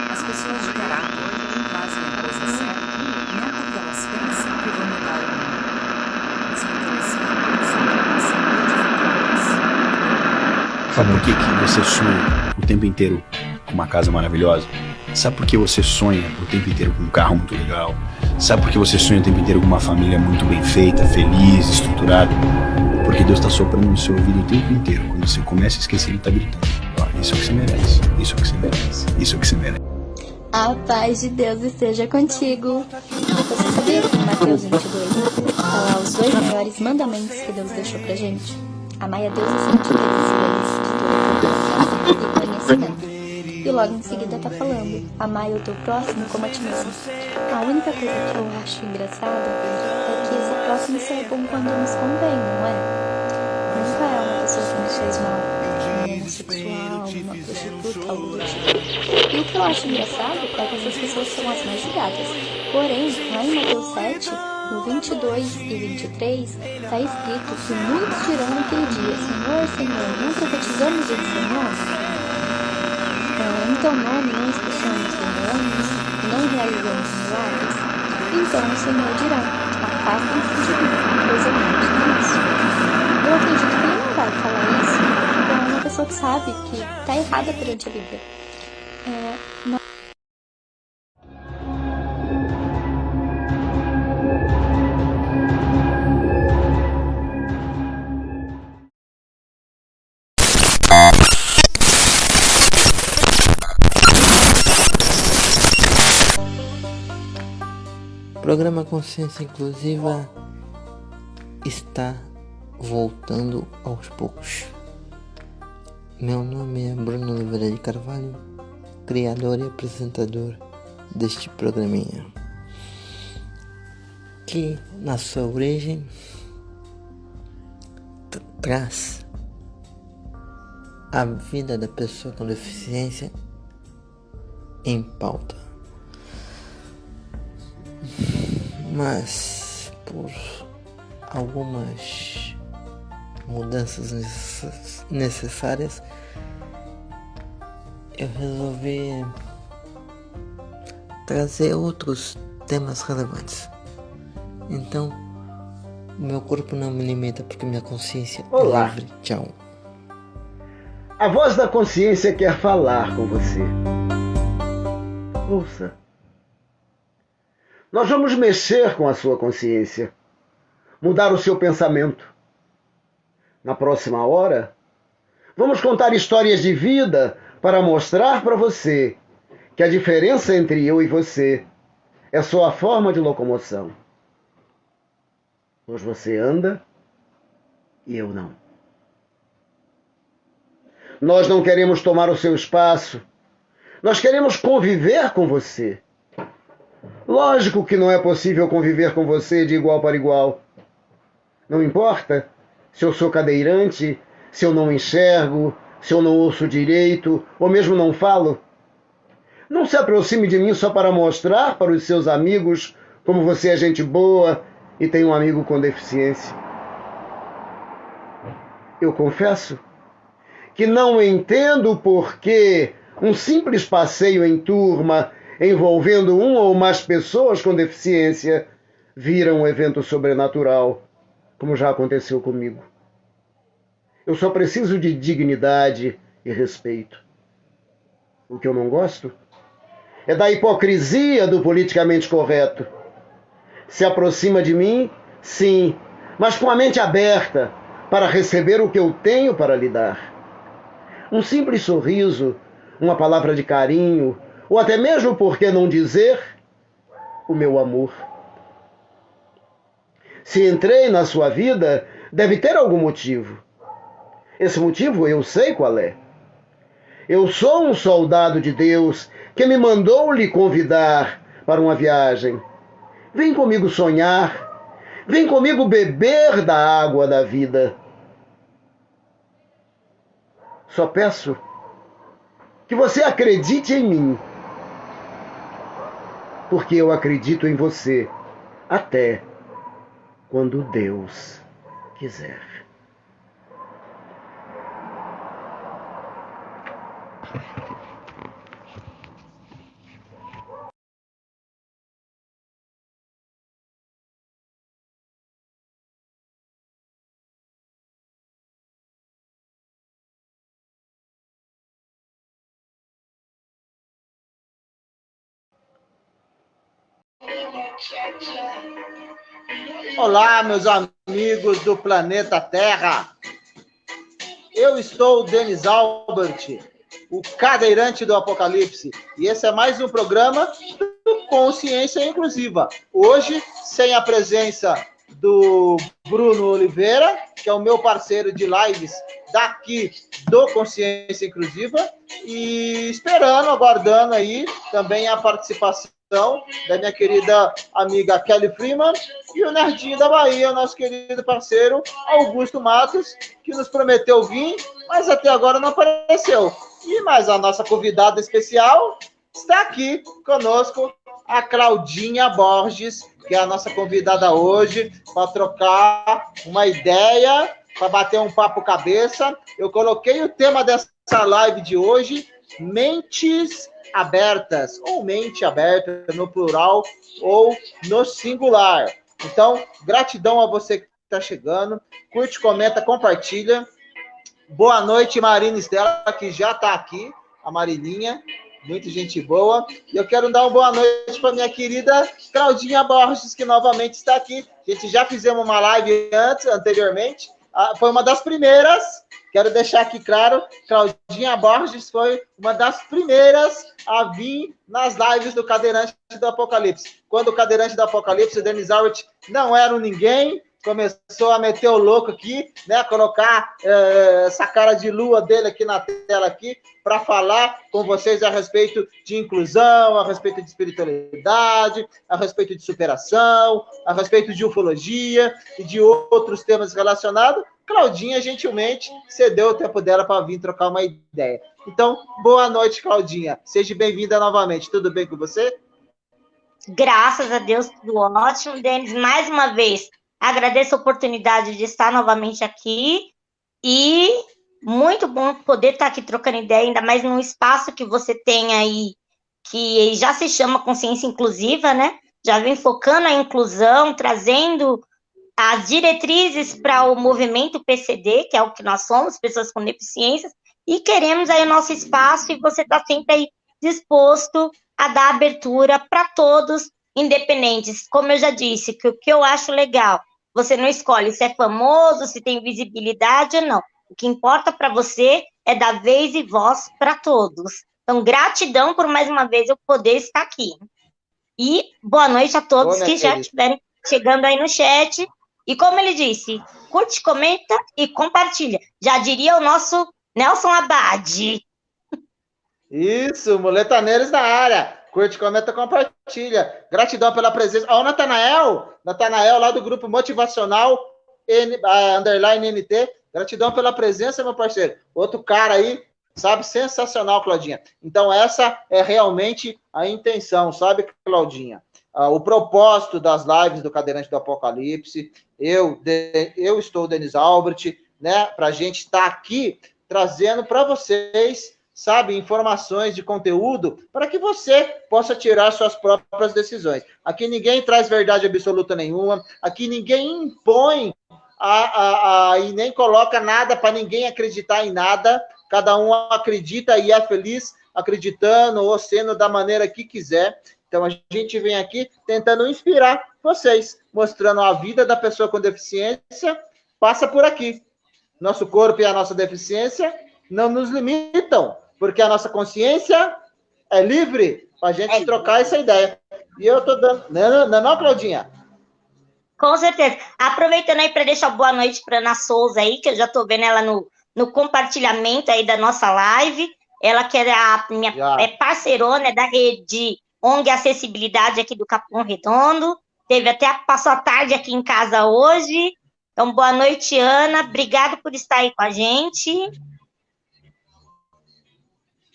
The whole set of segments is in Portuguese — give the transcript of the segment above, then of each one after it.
As pessoas de caráter fazem a coisa certa, não porque elas pensam que vão mudar o mundo, mas porque elas se recusam a ser modificadas. Sabe por que você sonha o tempo inteiro com uma casa maravilhosa? Sabe por que você sonha o tempo inteiro com um carro muito legal? Sabe por que você sonha o tempo inteiro com uma família muito bem feita, feliz, estruturada? Porque Deus está soprando no seu ouvido o tempo inteiro. Quando você começa a esquecer, Ele está gritando: ó, isso é o que você merece, isso é o que você merece, isso é o que você merece. A paz de Deus esteja contigo. Você sabia que em Mateus 22 está lá os 2 maiores mandamentos que Deus deixou pra gente? Amai a Deus acima de todas as leis, de toda coração e conhecimento. E logo em seguida tá falando: amai o teu próximo como a ti mesmo. A única coisa que eu acho engraçada é que esse próximo só é bom quando nos convém, não é? Nunca é uma pessoa que nos fez mal, um homossexual, uma prostituta, algo do tipo. E o que eu acho engraçado é que essas pessoas são as mais julgadas. Porém, lá em Mateus 7, no 22 e 23, está escrito que muitos dirão naquele dia: Senhor, Senhor, não profetizamos em seu nome? Em teu nome não expulsamos demônios, não realizamos milagres? Então o Senhor dirá: afastem-se de mim, pois eu não te conheço. Eu acredito que ele não vai falar isso para uma pessoa que sabe que está errada perante a Bíblia. O programa Consciência Inclusiva está voltando aos poucos. Meu nome é Bruno Oliveira de Carvalho, criador e apresentador deste programinha, que na sua origem traz a vida da pessoa com deficiência em pauta. Mas por algumas mudanças necessárias, eu resolvi trazer outros temas relevantes. Então, meu corpo não me limita porque minha consciência Olá. é livre. Tchau. A voz da consciência quer falar com você. Ouça. Nós vamos mexer com a sua consciência, mudar o seu pensamento. Na próxima hora, vamos contar histórias de vida para mostrar para você que a diferença entre eu e você é só a forma de locomoção. Pois você anda e eu não. Nós não queremos tomar o seu espaço. Nós queremos conviver com você. Lógico que não é possível conviver com você de igual para igual. Não importa se eu sou cadeirante, se eu não enxergo, se eu não ouço direito, ou mesmo não falo. Não se aproxime de mim só para mostrar para os seus amigos como você é gente boa e tem um amigo com deficiência. Eu confesso que não entendo por que um simples passeio em turma envolvendo uma ou mais pessoas com deficiência vira um evento sobrenatural, como já aconteceu comigo. Eu só preciso de dignidade e respeito. O que eu não gosto é da hipocrisia do politicamente correto. Se aproxima de mim, sim, mas com a mente aberta para receber o que eu tenho para lhe dar. Um simples sorriso, uma palavra de carinho, ou até mesmo, por que não dizer, o meu amor. Se entrei na sua vida, deve ter algum motivo. Esse motivo eu sei qual é. Eu sou um soldado de Deus que me mandou lhe convidar para uma viagem. Vem comigo sonhar. Vem comigo beber da água da vida. Só peço que você acredite em mim, porque eu acredito em você até quando Deus quiser. Olá, meus amigos do planeta Terra. Eu sou o Denis Albert, o cadeirante do Apocalipse, e esse é mais um programa do Consciência Inclusiva. Hoje, sem a presença do Bruno Oliveira, que é o meu parceiro de lives daqui do Consciência Inclusiva, e aguardando aí também a participação da minha querida amiga Kelly Freeman e o Nerdinho da Bahia, nosso querido parceiro Augusto Matos, que nos prometeu vir, mas até agora não apareceu. E mais a nossa convidada especial está aqui conosco, a Claudinha Borges, que é a nossa convidada hoje, para trocar uma ideia, para bater um papo cabeça. Eu coloquei o tema dessa live de hoje, mentes abertas, ou mente aberta no plural ou no singular. Então, gratidão a você que está chegando. Curte, comenta, compartilha. Boa noite, Marina Estela, que já está aqui, a Marilinha, muito gente boa. E eu quero dar uma boa noite para minha querida Claudinha Borges, que novamente está aqui. A gente já fizemos uma live anteriormente, foi uma das primeiras. Quero deixar aqui claro, Claudinha Borges foi uma das primeiras a vir nas lives do Cadeirante do Apocalipse. Quando o Cadeirante do Apocalipse, o Denis Albert, não era um ninguém, começou a meter o louco aqui, né, colocar essa cara de lua dele aqui na tela aqui, para falar com vocês a respeito de inclusão, a respeito de espiritualidade, a respeito de superação, a respeito de ufologia e de outros temas relacionados. Claudinha, gentilmente, cedeu o tempo dela para vir trocar uma ideia. Então, boa noite, Claudinha. Seja bem-vinda novamente. Tudo bem com você? Graças a Deus, tudo ótimo. Denis, mais uma vez, agradeço a oportunidade de estar novamente aqui e muito bom poder estar aqui trocando ideia, ainda mais num espaço que você tem aí, que já se chama Consciência Inclusiva, né? Já vem focando a inclusão, trazendo as diretrizes para o movimento PCD, que é o que nós somos, pessoas com deficiências, e queremos aí o nosso espaço, e você está sempre aí disposto a dar abertura para todos, independentes. Como eu já disse, que o que eu acho legal, você não escolhe se é famoso, se tem visibilidade ou não. O que importa para você é dar vez e voz para todos. Então, gratidão por mais uma vez eu poder estar aqui. E boa noite a todos que já estiverem chegando aí no chat. E como ele disse, curte, comenta e compartilha. Já diria o nosso Nelson Abad. Isso, Muleta Neles na área. Curte, comenta, compartilha. Gratidão pela presença. Ó, o Natanael lá do grupo Motivacional _ NT. Gratidão pela presença, meu parceiro. Outro cara aí, sabe, sensacional, Claudinha. Então, essa é realmente a intenção, sabe, Claudinha? O propósito das lives do Cadeirante do Apocalipse, eu estou o Denis Albert, né, para a gente estar aqui trazendo para vocês, sabe, informações de conteúdo para que você possa tirar suas próprias decisões. Aqui ninguém traz verdade absoluta nenhuma, aqui ninguém impõe e nem coloca nada para ninguém acreditar em nada, cada um acredita e é feliz acreditando ou sendo da maneira que quiser. Então, a gente vem aqui tentando inspirar vocês, mostrando a vida da pessoa com deficiência, passa por aqui. Nosso corpo e a nossa deficiência não nos limitam, porque a nossa consciência é livre para a gente trocar essa ideia. E eu estou dando... Não, Claudinha? Com certeza. Aproveitando aí para deixar boa noite para Ana Souza aí, que eu já tô vendo ela no compartilhamento aí da nossa live. Ela que é a minha parceirona da rede ONG Acessibilidade aqui do Capão Redondo. Passou a tarde aqui em casa hoje. Então, boa noite, Ana. Obrigado por estar aí com a gente.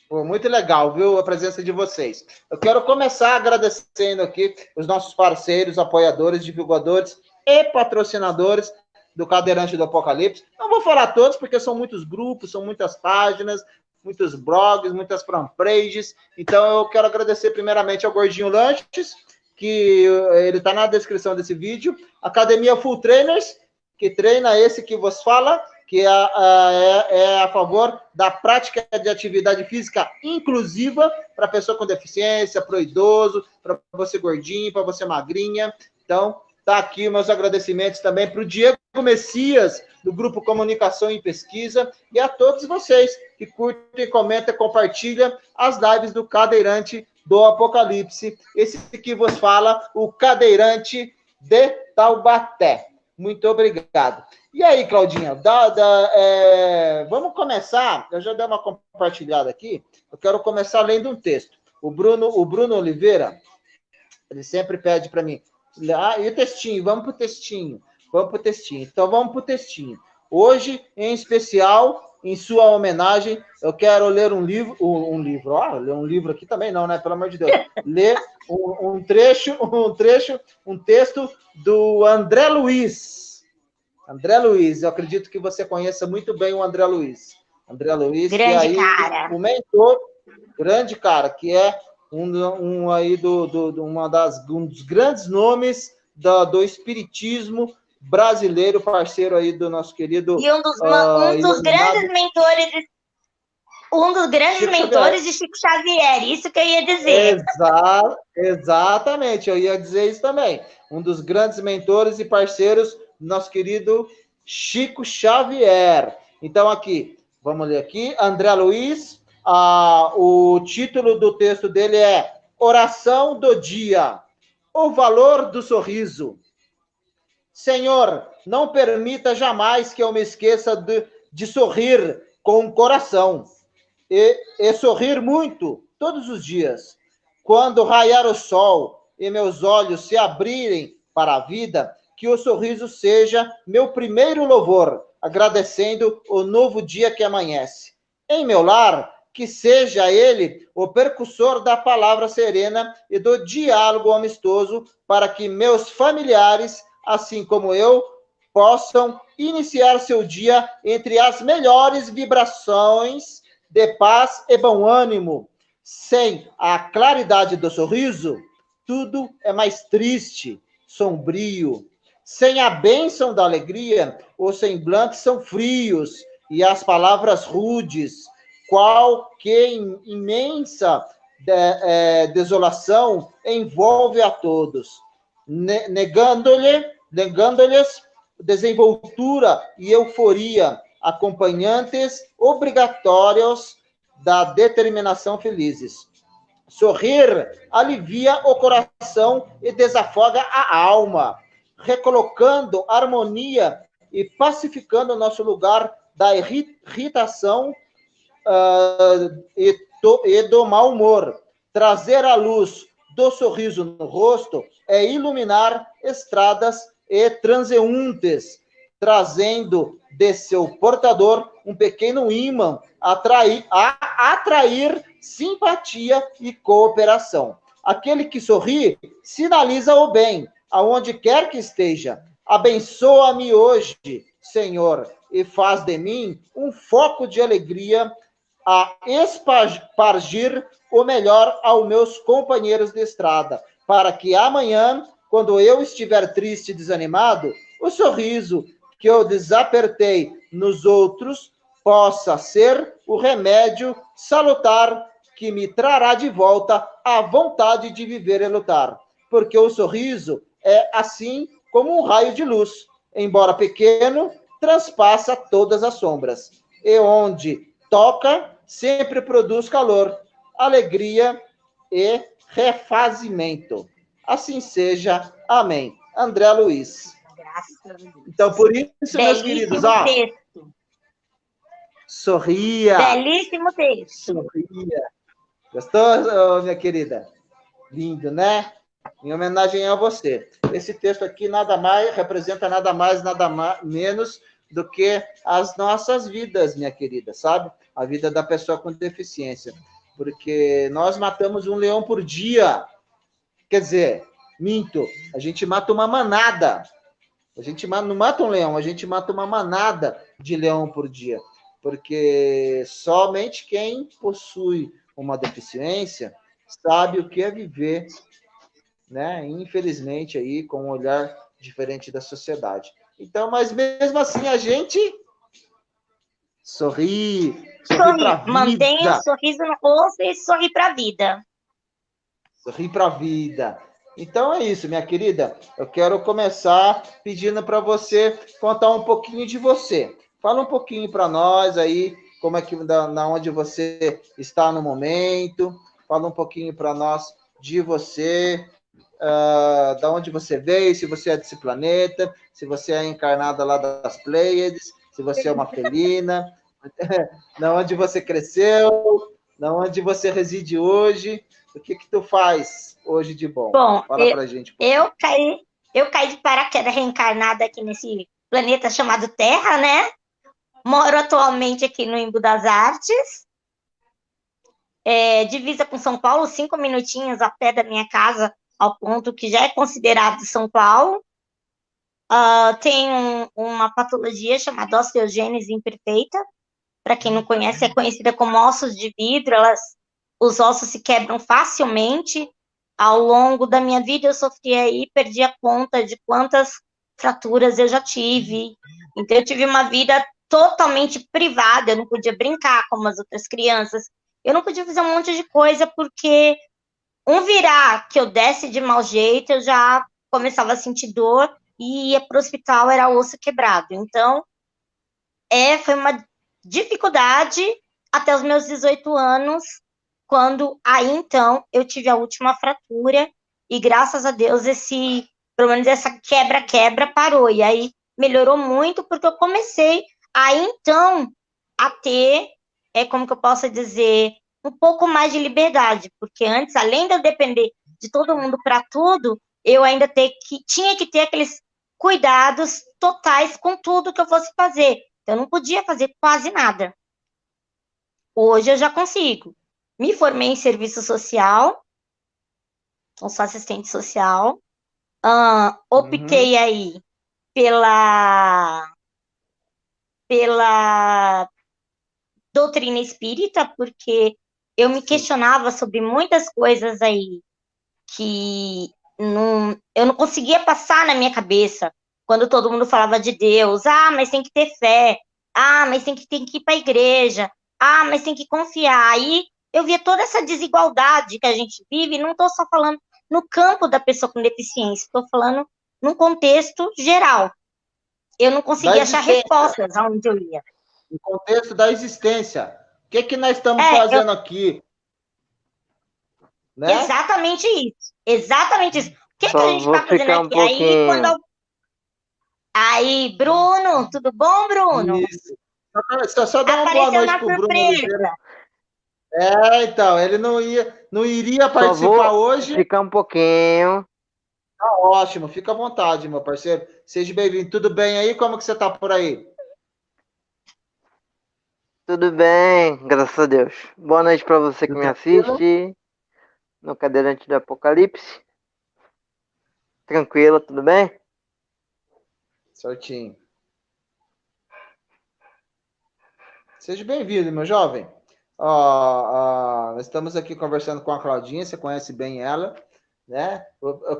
Pô, muito legal, viu, a presença de vocês. Eu quero começar agradecendo aqui os nossos parceiros, apoiadores, divulgadores e patrocinadores do Cadeirante do Apocalipse. Não vou falar todos, porque são muitos grupos, são muitas páginas, muitos blogs, muitas fanpages. Então, eu quero agradecer primeiramente ao Gordinho Lanches, que ele está na descrição desse vídeo. Academia Full Trainers, que treina esse que vos fala, que é a favor da prática de atividade física inclusiva para pessoa com deficiência, para o idoso, para você gordinho, para você magrinha. Então, tá aqui meus agradecimentos também para o Diego Messias, do Grupo Comunicação e Pesquisa, e a todos vocês que curtem, comentam e compartilham as lives do Cadeirante do Apocalipse. Esse que vos fala, o Cadeirante de Taubaté. Muito obrigado. E aí, Claudinha, vamos começar. Eu já dei uma compartilhada aqui. Eu quero começar lendo um texto. O Bruno Oliveira, ele sempre pede para mim, e o textinho? Vamos para o textinho. Então, vamos para o textinho. Hoje, em especial, em sua homenagem, eu quero ler um livro. Ler um livro aqui também não, né? Pelo amor de Deus. Ler um texto do André Luiz. André Luiz, eu acredito que você conheça muito bem o André Luiz. André Luiz, grande que aí, cara. O mentor, grande cara, que é um dos grandes nomes do espiritismo brasileiro, parceiro aí do nosso querido... E um dos grandes mentores de Chico Xavier, isso que eu ia dizer. Exatamente, eu ia dizer isso também. Um dos grandes mentores e parceiros do nosso querido Chico Xavier. Então, aqui, vamos ler aqui, André Luiz, o título do texto dele é Oração do Dia, o valor do sorriso. Senhor, não permita jamais que eu me esqueça de sorrir com o coração e sorrir muito todos os dias. Quando raiar o sol e meus olhos se abrirem para a vida, que o sorriso seja meu primeiro louvor, agradecendo o novo dia que amanhece. Em meu lar, que seja ele o percussor da palavra serena e do diálogo amistoso, para que meus familiares, assim como eu, possam iniciar seu dia entre as melhores vibrações de paz e bom ânimo. Sem a claridade do sorriso, tudo é mais triste, sombrio. Sem a bênção da alegria, os semblantes são frios e as palavras rudes. Qual que imensa desolação envolve a todos, negando-lhes desenvoltura e euforia, acompanhantes obrigatórios da determinação felizes. Sorrir alivia o coração e desafoga a alma, recolocando harmonia e pacificando o nosso lugar da irritação e do mau humor. Trazer a luz do sorriso no rosto é iluminar estradas e transeuntes, trazendo de seu portador um pequeno ímã a atrair simpatia e cooperação. Aquele que sorri sinaliza o bem, aonde quer que esteja. Abençoa-me hoje, Senhor, e faz de mim um foco de alegria a espargir o melhor aos meus companheiros de estrada, para que amanhã, quando eu estiver triste e desanimado, o sorriso que eu desapertei nos outros possa ser o remédio salutar que me trará de volta a vontade de viver e lutar. Porque o sorriso é assim como um raio de luz, embora pequeno, transpassa todas as sombras. E onde toca, sempre produz calor, alegria e refazimento. Assim seja. Amém. André Luiz. Graças a Deus. Então, por isso, meus queridos, ó, texto. Sorria. Belíssimo texto. Sorria. Gostou, minha querida? Lindo, né? Em homenagem a você. Esse texto aqui representa nada mais, menos do que as nossas vidas, minha querida, sabe? A vida da pessoa com deficiência. Porque nós matamos um leão por dia. Quer dizer, minto, a gente mata uma manada. A gente não mata um leão, a gente mata uma manada de leão por dia. Porque somente quem possui uma deficiência sabe o que é viver, né? Infelizmente, aí, com um olhar diferente da sociedade. Então, mas mesmo assim, a gente sorri pra vida. Mantenha o sorriso no rosto e sorri para a vida. Sorri para a vida. Então é isso, minha querida. Eu quero começar pedindo para você contar um pouquinho de você. Fala um pouquinho para nós aí, como é que na onde você está no momento. Fala um pouquinho para nós de você, da onde você veio, se você é desse planeta, se você é encarnada lá das Pleiades, se você é uma felina, na onde você cresceu, na onde você reside hoje, o que tu faz hoje de bom? Fala pra gente. Eu caí de paraquedas reencarnada aqui nesse planeta chamado Terra, né? Moro atualmente aqui no Embu das Artes. Divisa com São Paulo, 5 minutinhos a pé da minha casa, ao ponto que já é considerado São Paulo. Tenho uma patologia chamada osteogênese imperfeita. Para quem não conhece, é conhecida como ossos de vidro. Os ossos se quebram facilmente. Ao longo da minha vida, eu sofri aí, perdi a conta de quantas fraturas eu já tive. Então, eu tive uma vida totalmente privada. Eu não podia brincar como as outras crianças. Eu não podia fazer um monte de coisa, porque um virar que eu desse de mau jeito, eu já começava a sentir dor e ia para o hospital, era osso quebrado. Então, foi uma dificuldade até os meus 18 anos, quando aí então eu tive a última fratura e graças a Deus pelo menos essa quebra parou. E aí melhorou muito porque eu comecei aí então a ter, como que eu posso dizer, um pouco mais de liberdade, porque antes, além de eu depender de todo mundo para tudo, eu ainda tinha que ter aqueles cuidados totais com tudo que eu fosse fazer. Eu não podia fazer quase nada. Hoje eu já consigo. Me formei em serviço social, então sou assistente social. Optei aí pela doutrina espírita, porque eu me questionava sobre muitas coisas aí que eu não conseguia passar na minha cabeça. Quando todo mundo falava de Deus, mas tem que ter fé, mas tem que ir para a igreja, mas tem que confiar. Aí eu via toda essa desigualdade que a gente vive, e não estou só falando no campo da pessoa com deficiência, estou falando num contexto geral. Eu não conseguia achar respostas aonde eu ia. No contexto da existência. O que nós estamos fazendo aqui? Né? Exatamente isso. Exatamente isso. O que a gente está fazendo aqui? Aí, Bruno, tudo bom, Bruno? Isso. Só dar uma boa noite pro Bruno Oliveira. Então, ele não iria participar hoje. Ficar um pouquinho. Tá ótimo, fica à vontade, meu parceiro. Seja bem-vindo. Tudo bem aí? Como que você tá por aí? Tudo bem, graças a Deus. Boa noite para você que me assiste no Cadeirante do Apocalipse. Tranquilo, tudo bem? Certinho. Seja bem-vindo, meu jovem. Nós estamos aqui conversando com a Claudinha, você conhece bem ela, né?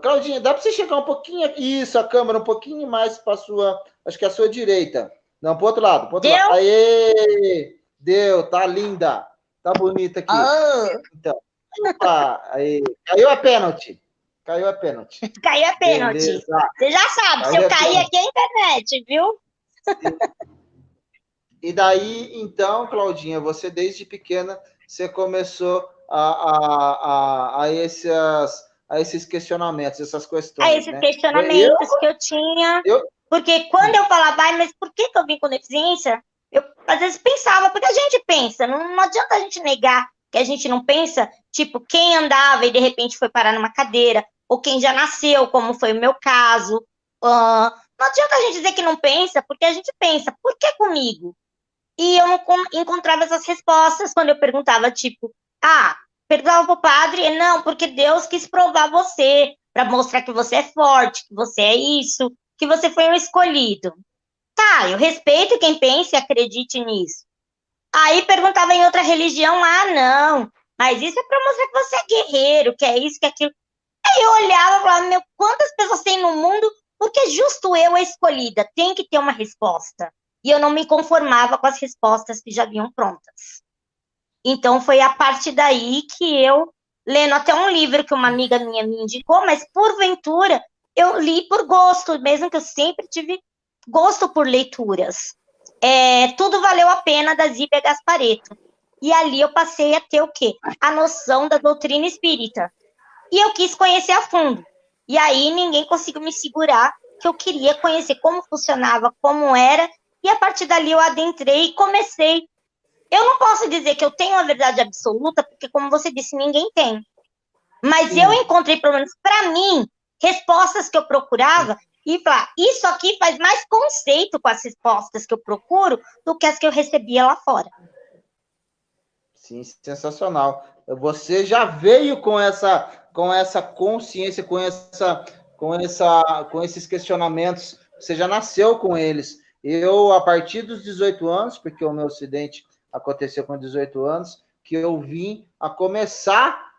Claudinha, dá para você chegar um pouquinho aqui, isso, a câmera um pouquinho mais para sua, acho que a sua direita. Não, para o outro lado, lado. Aê! Deu, tá linda, tá bonita aqui. Então, opa, aí, caiu a pênalti. Caiu a pênalti. Beleza. Você já sabe, se eu cair aqui é a internet, viu? E daí, então, Claudinha, você desde pequena, você começou a a esses questionamentos, essas questões. A esses né? questionamentos que eu tinha. Porque quando eu falava, ai, mas por que eu vim com deficiência? Eu, às vezes, pensava, porque a gente pensa, não adianta a gente negar que a gente não pensa, tipo, quem andava e de repente foi parar numa cadeira, ou quem já nasceu, como foi o meu caso. Não adianta a gente dizer que não pensa, porque a gente pensa, por que comigo? E eu não encontrava essas respostas quando eu perguntava, tipo, perguntava pro padre, não, porque Deus quis provar você, para mostrar que você é forte, que você é isso, que você foi um escolhido. Tá, eu respeito quem pensa e acredite nisso. Aí perguntava em outra religião, não, mas isso é para mostrar que você é guerreiro, que é isso, que é aquilo. Aí eu olhava e falava, meu, quantas pessoas tem no mundo, porque justo eu, a escolhida, tem que ter uma resposta. E eu não me conformava com as respostas que já vinham prontas. Então foi a partir daí que eu, lendo até um livro que uma amiga minha me indicou, mas porventura eu li por gosto, mesmo que eu sempre tive gosto por leituras. Tudo Valeu a Pena, da Zíbia Gasparetto. E ali eu passei a ter o quê? A noção da doutrina espírita. E eu quis conhecer a fundo. E aí ninguém conseguiu me segurar, que eu queria conhecer como funcionava, como era, e a partir dali eu adentrei e comecei. Eu não posso dizer que eu tenho a verdade absoluta, porque como você disse, ninguém tem. Mas eu encontrei, pelo menos para mim, respostas que eu procurava, e falar, isso aqui faz mais conceito com as respostas que eu procuro do que as que eu recebia lá fora. Sim, sensacional. Você já veio com essa consciência, com esses questionamentos, você já nasceu com eles. Eu, a partir dos 18 anos, porque o meu acidente aconteceu com 18 anos, que eu vim a começar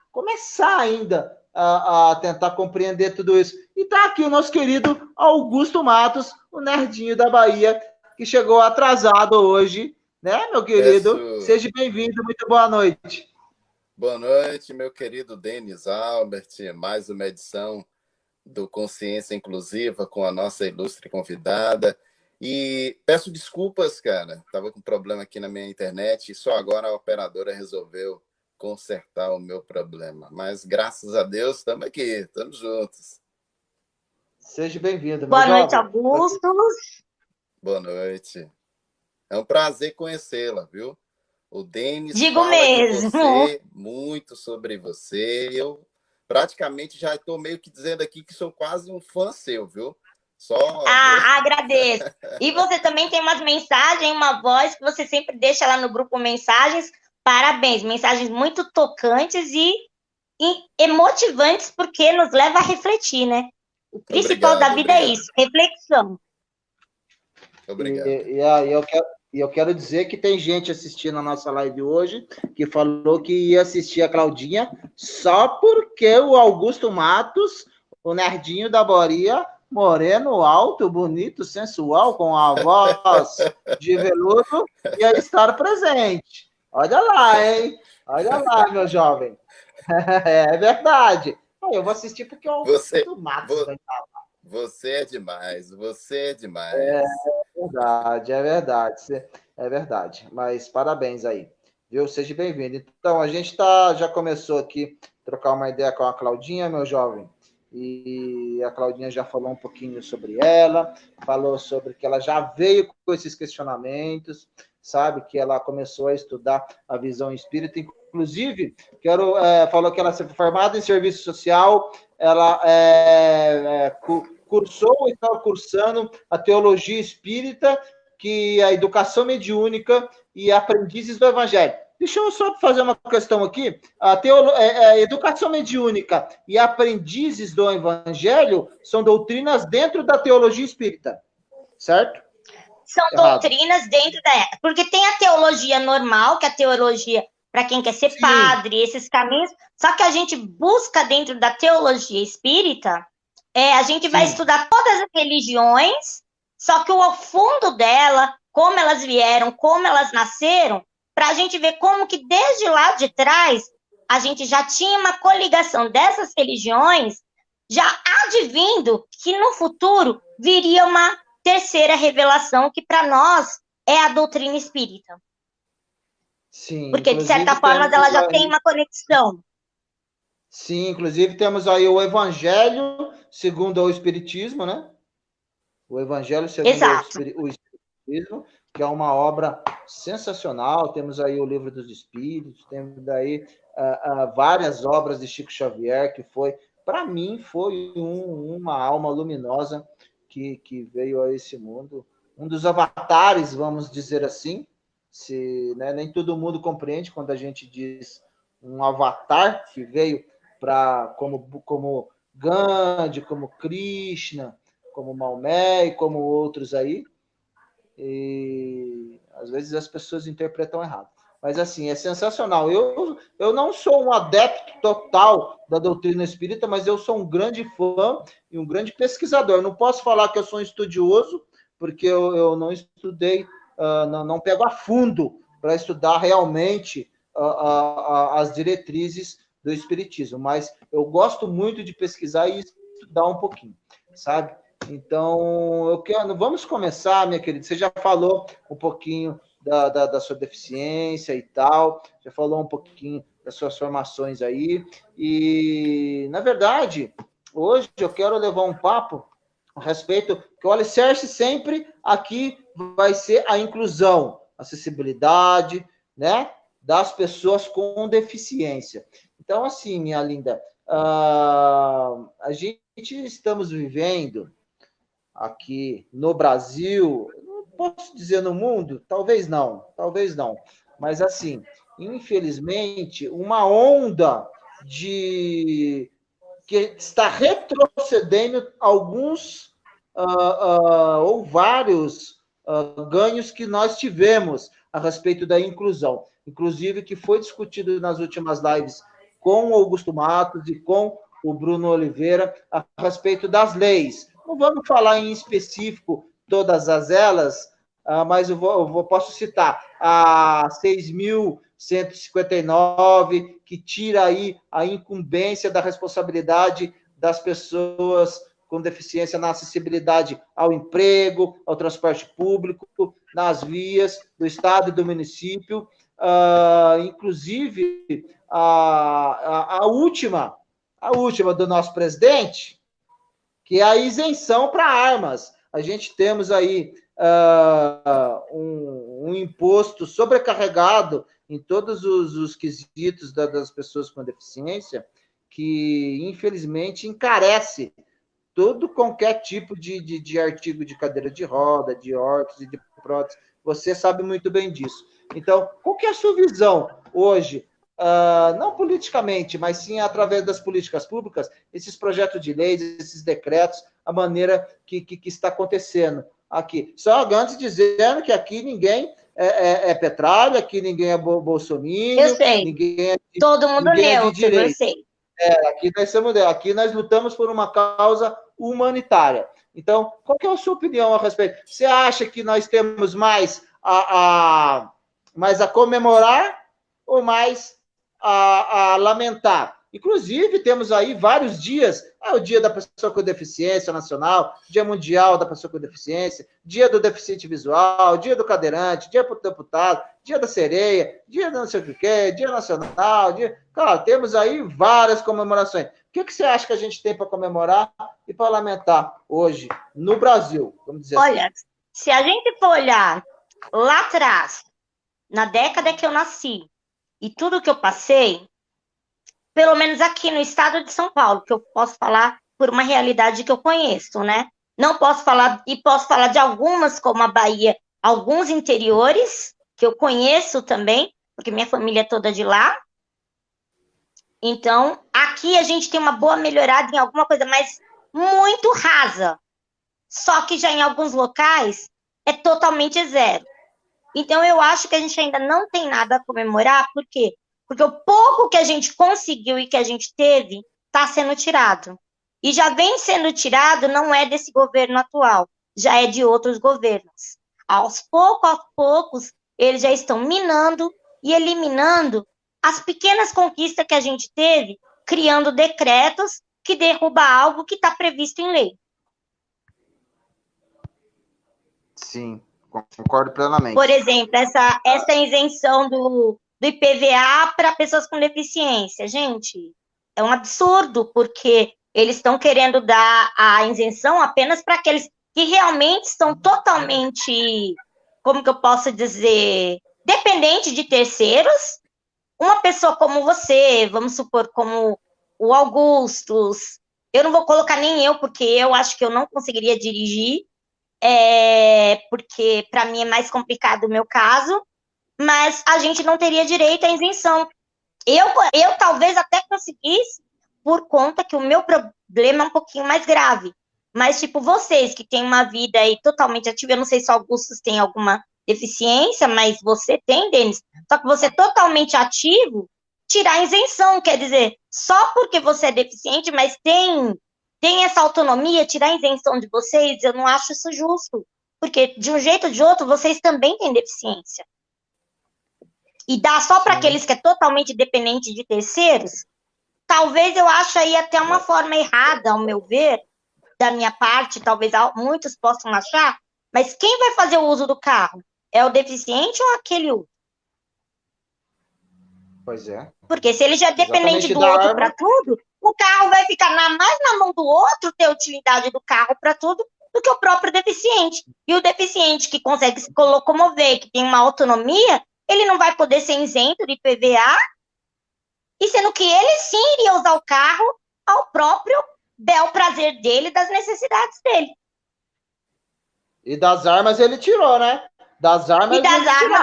ainda a tentar compreender tudo isso. E tá aqui o nosso querido Augusto Matos, o nerdinho da Bahia, que chegou atrasado hoje, né, meu querido? Seja bem-vindo, muito boa noite. Boa noite, meu querido Denis Albert, mais uma edição do Consciência Inclusiva com a nossa ilustre convidada. E peço desculpas, cara, estava com problema aqui na minha internet e só agora a operadora resolveu consertar o meu problema. Mas, graças a Deus, estamos aqui, estamos juntos. Seja bem-vindo. Boa noite, Augusto. Boa noite. É um prazer conhecê-la, viu? O Denis Digo mesmo. De você, muito sobre você. Eu praticamente já estou meio que dizendo aqui que sou quase um fã seu, viu? Agradeço. E você também tem umas mensagens, uma voz que você sempre deixa lá no grupo Mensagens. Parabéns, mensagens muito tocantes e emotivantes, porque nos leva a refletir, né? O principal da vida é isso, reflexão. Obrigado. E eu quero dizer que tem gente assistindo a nossa live hoje que falou que ia assistir a Claudinha só porque o Augusto Matos, o nerdinho da Boria, moreno, alto, bonito, sensual, com a voz de veludo, ia estar presente. Olha lá, hein? Olha lá, meu jovem. É verdade. Eu vou assistir porque o Augusto Matos vai estar lá. Você é demais, você é demais. É verdade. Mas parabéns aí, viu? Seja bem-vindo. Então, a gente já começou aqui a trocar uma ideia com a Claudinha, meu jovem, e a Claudinha já falou um pouquinho sobre ela, falou sobre que ela já veio com esses questionamentos, sabe? Que ela começou a estudar a visão espírita, inclusive, falou que ela é formada em serviço social, ela estava cursando a teologia espírita, que a educação mediúnica e aprendizes do evangelho. Deixa eu só fazer uma questão aqui. A educação mediúnica e aprendizes do evangelho são doutrinas dentro da teologia espírita, certo? São doutrinas dentro da... Porque tem a teologia normal, que é a teologia para quem quer ser padre, esses caminhos. Só que a gente busca dentro da teologia espírita, a gente vai estudar todas as religiões, só que o fundo dela, como elas vieram, como elas nasceram, para a gente ver como que desde lá de trás a gente já tinha uma coligação dessas religiões, já advindo que no futuro viria uma terceira revelação, que para nós é a doutrina espírita. Sim. Porque, de certa forma, ela já tem uma conexão. Sim, inclusive temos aí o Evangelho segundo o Espiritismo, né? O Evangelho segundo Exato. o Espiritismo, que é uma obra sensacional. Temos aí o Livro dos Espíritos, temos aí várias obras de Chico Xavier, que foi, para mim, foi uma alma luminosa que veio a esse mundo. Um dos avatares, vamos dizer assim, né, nem todo mundo compreende quando a gente diz um avatar que veio como Gandhi, como Krishna, como Maomé e como outros aí, e às vezes as pessoas interpretam errado. Mas, assim, é sensacional. Eu não sou um adepto total da doutrina espírita, mas eu sou um grande fã e um grande pesquisador. Não posso falar que eu sou um estudioso, porque eu não estudei, não pego a fundo para estudar realmente as diretrizes do espiritismo, mas eu gosto muito de pesquisar e estudar um pouquinho, sabe? Então, vamos começar, minha querida. Você já falou um pouquinho da sua deficiência e tal, já falou um pouquinho das suas formações aí, e, na verdade, hoje eu quero levar um papo a respeito, que o alicerce sempre aqui vai ser a inclusão, acessibilidade, né, das pessoas com deficiência. Então, assim, minha linda, a gente estamos vivendo aqui no Brasil, não posso dizer no mundo, talvez não, mas assim, infelizmente, uma onda que está retrocedendo alguns ou vários ganhos que nós tivemos a respeito da inclusão, inclusive que foi discutido nas últimas lives com o Augusto Matos e com o Bruno Oliveira a respeito das leis. Não vamos falar em específico todas elas, mas posso citar a 6.159, que tira aí a incumbência da responsabilidade das pessoas com deficiência na acessibilidade ao emprego, ao transporte público, nas vias do estado e do município, inclusive a última do nosso presidente, que é a isenção para armas. A gente temos aí um imposto sobrecarregado em todos os quesitos das pessoas com deficiência, que, infelizmente, encarece qualquer tipo de artigo de cadeira de roda, de órtese, de prótese. Você sabe muito bem disso. Então, qual que é a sua visão hoje, não politicamente, mas sim através das políticas públicas, esses projetos de leis, esses decretos, a maneira que está acontecendo aqui? Só antes dizendo que aqui ninguém é petralha, aqui ninguém é bolsominion. Eu sei. Ninguém todo mundo neutro, eu sei. Aqui nós lutamos por uma causa humanitária. Então, qual que é a sua opinião a respeito? Você acha que nós temos mais a comemorar ou mais a lamentar? Inclusive, temos aí vários dias, o Dia da Pessoa com Deficiência Nacional, Dia Mundial da Pessoa com Deficiência, Dia do Deficiente Visual, Dia do Cadeirante, Dia do Deputado, Dia da Sereia, Dia do não sei o que, Dia Nacional, Claro, temos aí várias comemorações. O que você acha que a gente tem para comemorar e para lamentar hoje no Brasil? Vamos dizer Olha, assim. Se a gente for olhar lá atrás, na década que eu nasci, e tudo que eu passei, pelo menos aqui no estado de São Paulo, que eu posso falar por uma realidade que eu conheço, né? Não posso falar, e posso falar de algumas, como a Bahia, alguns interiores, que eu conheço também, porque minha família é toda de lá. Então, aqui a gente tem uma boa melhorada em alguma coisa, mas muito rasa. Só que já em alguns locais é totalmente zero. Então, eu acho que a gente ainda não tem nada a comemorar, por quê? Porque o pouco que a gente conseguiu e que a gente teve está sendo tirado. E já vem sendo tirado, não é desse governo atual, já é de outros governos. Aos poucos, eles já estão minando e eliminando as pequenas conquistas que a gente teve, criando decretos que derrubam algo que está previsto em lei. Sim, concordo plenamente. Por exemplo, essa isenção do IPVA para pessoas com deficiência. Gente, é um absurdo, porque eles estão querendo dar a isenção apenas para aqueles que realmente estão totalmente, como que eu posso dizer, dependentes de terceiros. Uma pessoa como você, vamos supor, como o Augustus, eu não vou colocar nem eu, porque eu acho que eu não conseguiria dirigir, porque para mim é mais complicado o meu caso, mas a gente não teria direito à isenção. Eu talvez até conseguisse, por conta que o meu problema é um pouquinho mais grave. Mas, tipo, vocês que têm uma vida aí totalmente ativa, eu não sei se o Augustus tem alguma deficiência, mas você tem, Denis. Só que você é totalmente ativo, tirar a isenção, quer dizer, só porque você é deficiente, mas tem essa autonomia, tirar a isenção de vocês, eu não acho isso justo. Porque, de um jeito ou de outro, vocês também têm deficiência. E dar só para aqueles que é totalmente dependente de terceiros, talvez eu ache aí até uma forma errada, ao meu ver, da minha parte, talvez muitos possam achar, mas quem vai fazer o uso do carro? É o deficiente ou aquele outro? Pois é. Porque se ele já é dependente do outro para tudo, o carro vai ficar mais na mão do outro ter utilidade do carro para tudo do que o próprio deficiente. E o deficiente que consegue se locomover, que tem uma autonomia, ele não vai poder ser isento de IPVA, e sendo que ele sim iria usar o carro ao próprio bel prazer dele, das necessidades dele. E das armas ele tirou, né? Das armas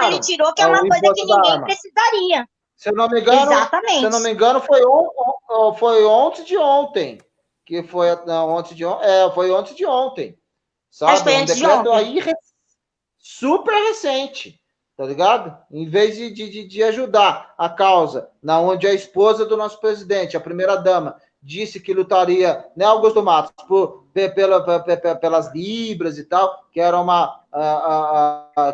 ele tirou, que é uma coisa que ninguém precisaria. Se eu não me engano, exatamente. Se eu não me engano, foi ontem de ontem. Que foi ontem de ontem. Foi ontem de ontem. Sabe? Acho que foi antes de ontem. Aí super recente. Tá ligado? Em vez de ajudar a causa, na onde a esposa do nosso presidente, a primeira-dama, disse que lutaria, né, Augusto Matos, pelas libras e tal, que era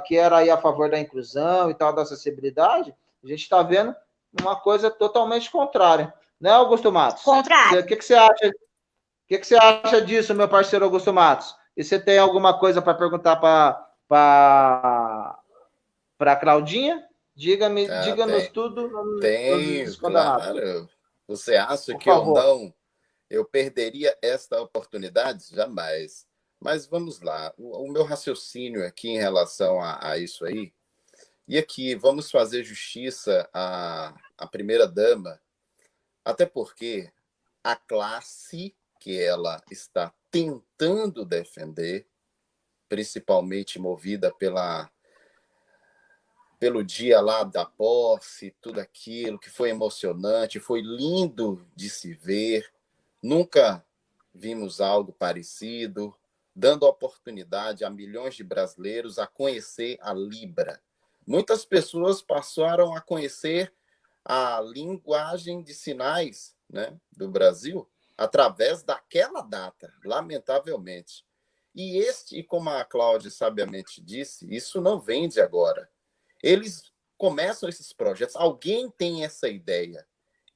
que era aí a favor da inclusão e tal, da acessibilidade, a gente está vendo uma coisa totalmente contrária. Né, Augusto Matos? Contrário. O que você acha? O que você acha disso, meu parceiro Augusto Matos? E você tem alguma coisa para perguntar para Claudinha? Diga-nos tudo. Tem, claro. Você acha que eu perderia esta oportunidade? Jamais. Mas vamos lá. O meu raciocínio aqui em relação a isso aí, e aqui vamos fazer justiça à primeira-dama, até porque a classe que ela está tentando defender, principalmente movida pelo dia lá da posse, tudo aquilo que foi emocionante, foi lindo de se ver. Nunca vimos algo parecido, dando oportunidade a milhões de brasileiros a conhecer a Libra. Muitas pessoas passaram a conhecer a linguagem de sinais, né, do Brasil através daquela data, lamentavelmente. E como a Cláudia sabiamente disse, isso não vem de agora. Eles começam esses projetos, alguém tem essa ideia.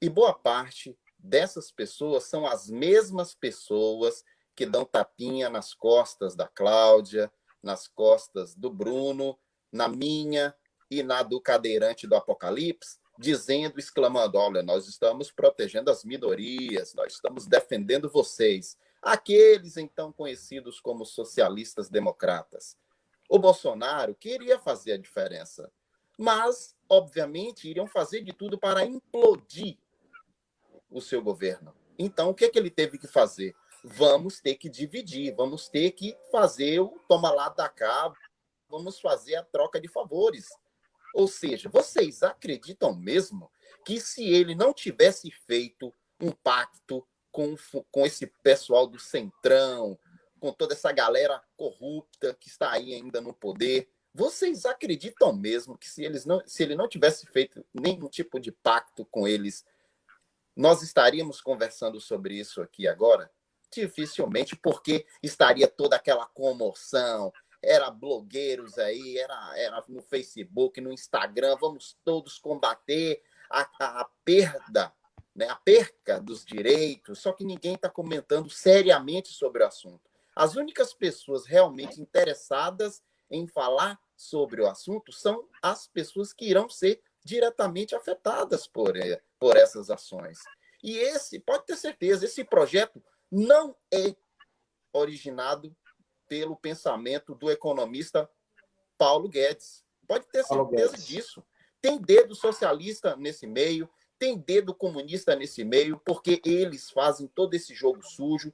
E boa parte dessas pessoas são as mesmas pessoas que dão tapinha nas costas da Cláudia, nas costas do Bruno, na minha e na do cadeirante do Apocalipse, dizendo, exclamando, olha, nós estamos protegendo as minorias, nós estamos defendendo vocês. Aqueles, então, conhecidos como socialistas democratas. O Bolsonaro queria fazer a diferença, mas, obviamente, iriam fazer de tudo para implodir o seu governo. Então, o que ele teve que fazer? Vamos ter que dividir, vamos ter que fazer o toma lá da cá, vamos fazer a troca de favores. Ou seja, vocês acreditam mesmo que se ele não tivesse feito um pacto com esse pessoal do Centrão, com toda essa galera corrupta que está aí ainda no poder, vocês acreditam mesmo que se ele não tivesse feito nenhum tipo de pacto com eles, nós estaríamos conversando sobre isso aqui agora? Dificilmente, porque estaria toda aquela comoção, era blogueiros aí, era no Facebook, no Instagram, vamos todos combater a perda, né, a perca dos direitos, só que ninguém está comentando seriamente sobre o assunto. As únicas pessoas realmente interessadas em falar sobre o assunto são as pessoas que irão ser diretamente afetadas por essas ações. E esse, pode ter certeza, esse projeto não é originado pelo pensamento do economista Paulo Guedes. Pode ter certeza disso. Tem dedo socialista nesse meio, tem dedo comunista nesse meio, porque eles fazem todo esse jogo sujo.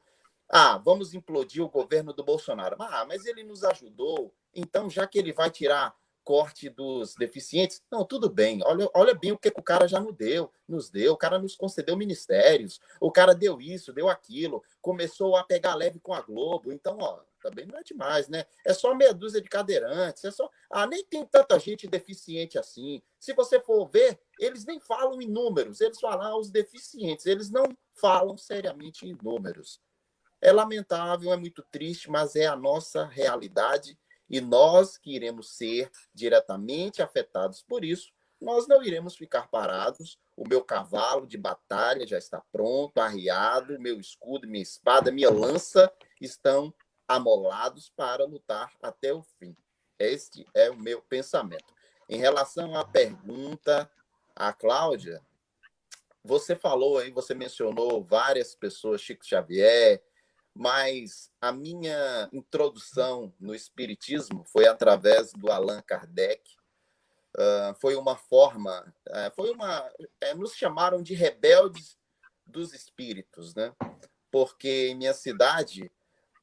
Vamos implodir o governo do Bolsonaro. Mas ele nos ajudou, então já que ele vai tirar corte dos deficientes, não, tudo bem, olha bem o que o cara já nos deu, o cara nos concedeu ministérios, o cara deu isso, deu aquilo, começou a pegar leve com a Globo, então, também não é demais, né? É só meia dúzia de cadeirantes, nem tem tanta gente deficiente assim. Se você for ver, eles nem falam em números, eles falam os deficientes, eles não falam seriamente em números. É lamentável, é muito triste, mas é a nossa realidade. E nós que iremos ser diretamente afetados por isso, nós não iremos ficar parados. O meu cavalo de batalha já está pronto, arriado, meu escudo, minha espada, minha lança estão amolados para lutar até o fim. Este é o meu pensamento. Em relação à pergunta, a Cláudia, você falou aí, você mencionou várias pessoas, Chico Xavier, mas a minha introdução no espiritismo foi através do Allan Kardec. Foi uma forma, nos chamaram de rebeldes dos espíritos, né? Porque em minha cidade,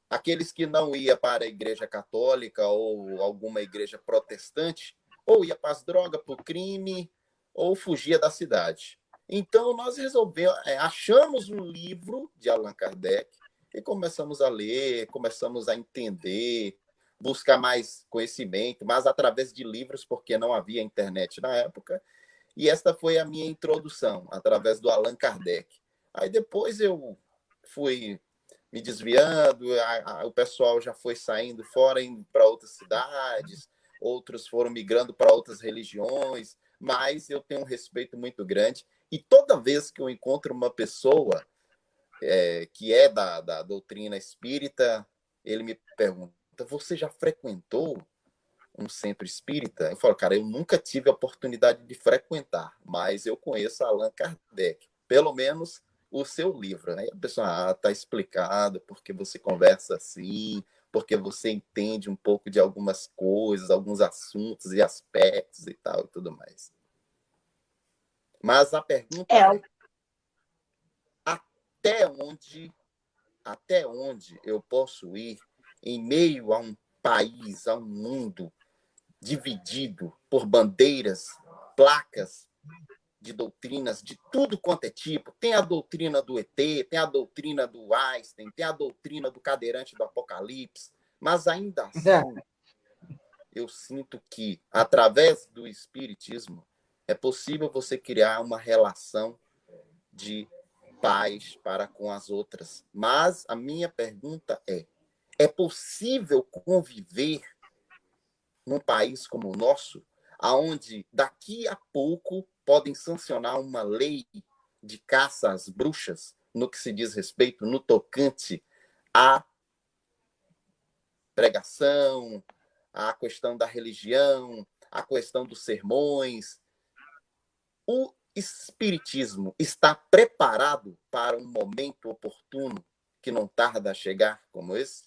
aqueles que não iam para a igreja católica ou alguma igreja protestante, ou ia para as drogas, para o crime, ou fugia da cidade. Então, nós achamos um livro de Allan Kardec, e começamos a ler, começamos a entender, buscar mais conhecimento, mas através de livros, porque não havia internet na época. E esta foi a minha introdução, através do Allan Kardec. Aí depois eu fui me desviando, o pessoal já foi saindo fora, indo para outras cidades, outros foram migrando para outras religiões, mas eu tenho um respeito muito grande. E toda vez que eu encontro uma pessoa que é da doutrina espírita, ele me pergunta, você já frequentou um centro espírita? Eu falo, cara, eu nunca tive a oportunidade de frequentar, mas eu conheço Allan Kardec, pelo menos o seu livro, né? E a pessoa, tá explicado porque você conversa assim, porque você entende um pouco de algumas coisas, alguns assuntos e aspectos e tal, e tudo mais. Mas a pergunta é até onde eu posso ir em meio a um país, a um mundo dividido por bandeiras, placas de doutrinas de tudo quanto é tipo. Tem a doutrina do ET, tem a doutrina do Einstein, tem a doutrina do cadeirante do Apocalipse, mas ainda assim eu sinto que, através do espiritismo, é possível você criar uma relação de paz para com as outras. Mas a minha pergunta é possível conviver num país como o nosso, onde daqui a pouco podem sancionar uma lei de caça às bruxas, no que se diz respeito, no tocante à pregação, à questão da religião, à questão dos sermões? O espiritismo está preparado para um momento oportuno que não tarda a chegar como esse?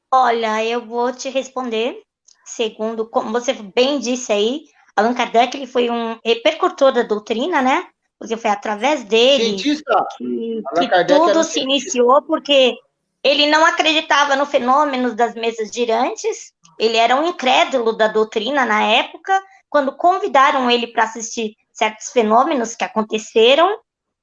Olha, eu vou te responder, segundo, como você bem disse aí, Allan Kardec ele foi um repercussor da doutrina, né? Porque foi através dele que tudo se iniciou, porque ele não acreditava no fenômeno das mesas girantes, ele era um incrédulo da doutrina na época, quando convidaram ele para assistir certos fenômenos que aconteceram,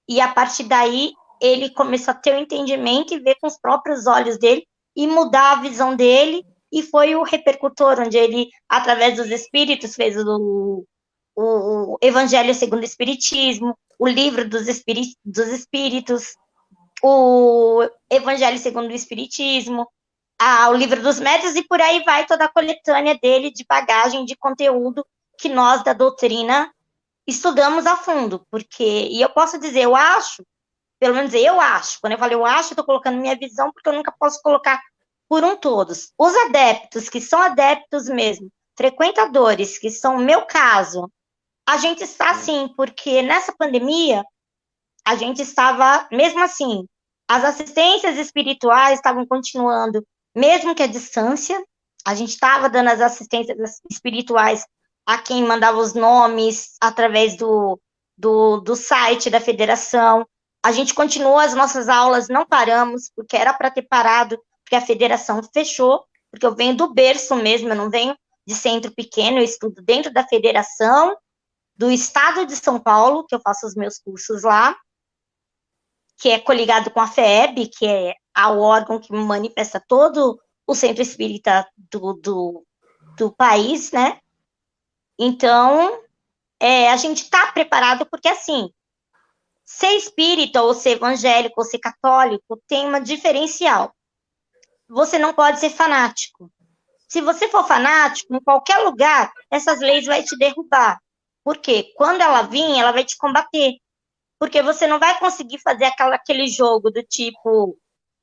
e a partir daí ele começou a ter o entendimento e ver com os próprios olhos dele e mudar a visão dele, e foi o repercutor, onde ele, através dos espíritos, fez o Evangelho segundo o Espiritismo, o livro dos espíritos, o Evangelho segundo o Espiritismo, o livro dos médiuns, e por aí vai toda a coletânea dele de bagagem, de conteúdo que nós da doutrina estudamos a fundo, e eu posso dizer, eu acho, pelo menos eu acho, quando eu falo eu acho, eu estou colocando minha visão, porque eu nunca posso colocar por um todos. Os adeptos, que são adeptos mesmo, frequentadores, que são o meu caso, a gente está assim, porque nessa pandemia, a gente estava, mesmo assim, as assistências espirituais estavam continuando, mesmo que à distância, a gente estava dando as assistências espirituais a quem mandava os nomes através do site da federação. A gente continuou as nossas aulas, não paramos, porque era para ter parado, porque a federação fechou, porque eu venho do berço mesmo, eu não venho de centro pequeno, eu estudo dentro da federação do estado de São Paulo, que eu faço os meus cursos lá, que é coligado com a FEB, que é o órgão que manifesta todo o centro espírita do país, né? Então, a gente está preparado porque, assim, ser espírita, ou ser evangélico, ou ser católico, tem uma diferencial. Você não pode ser fanático. Se você for fanático, em qualquer lugar, essas leis vão te derrubar. Por quê? Quando ela vir, ela vai te combater. Porque você não vai conseguir fazer aquele jogo do tipo,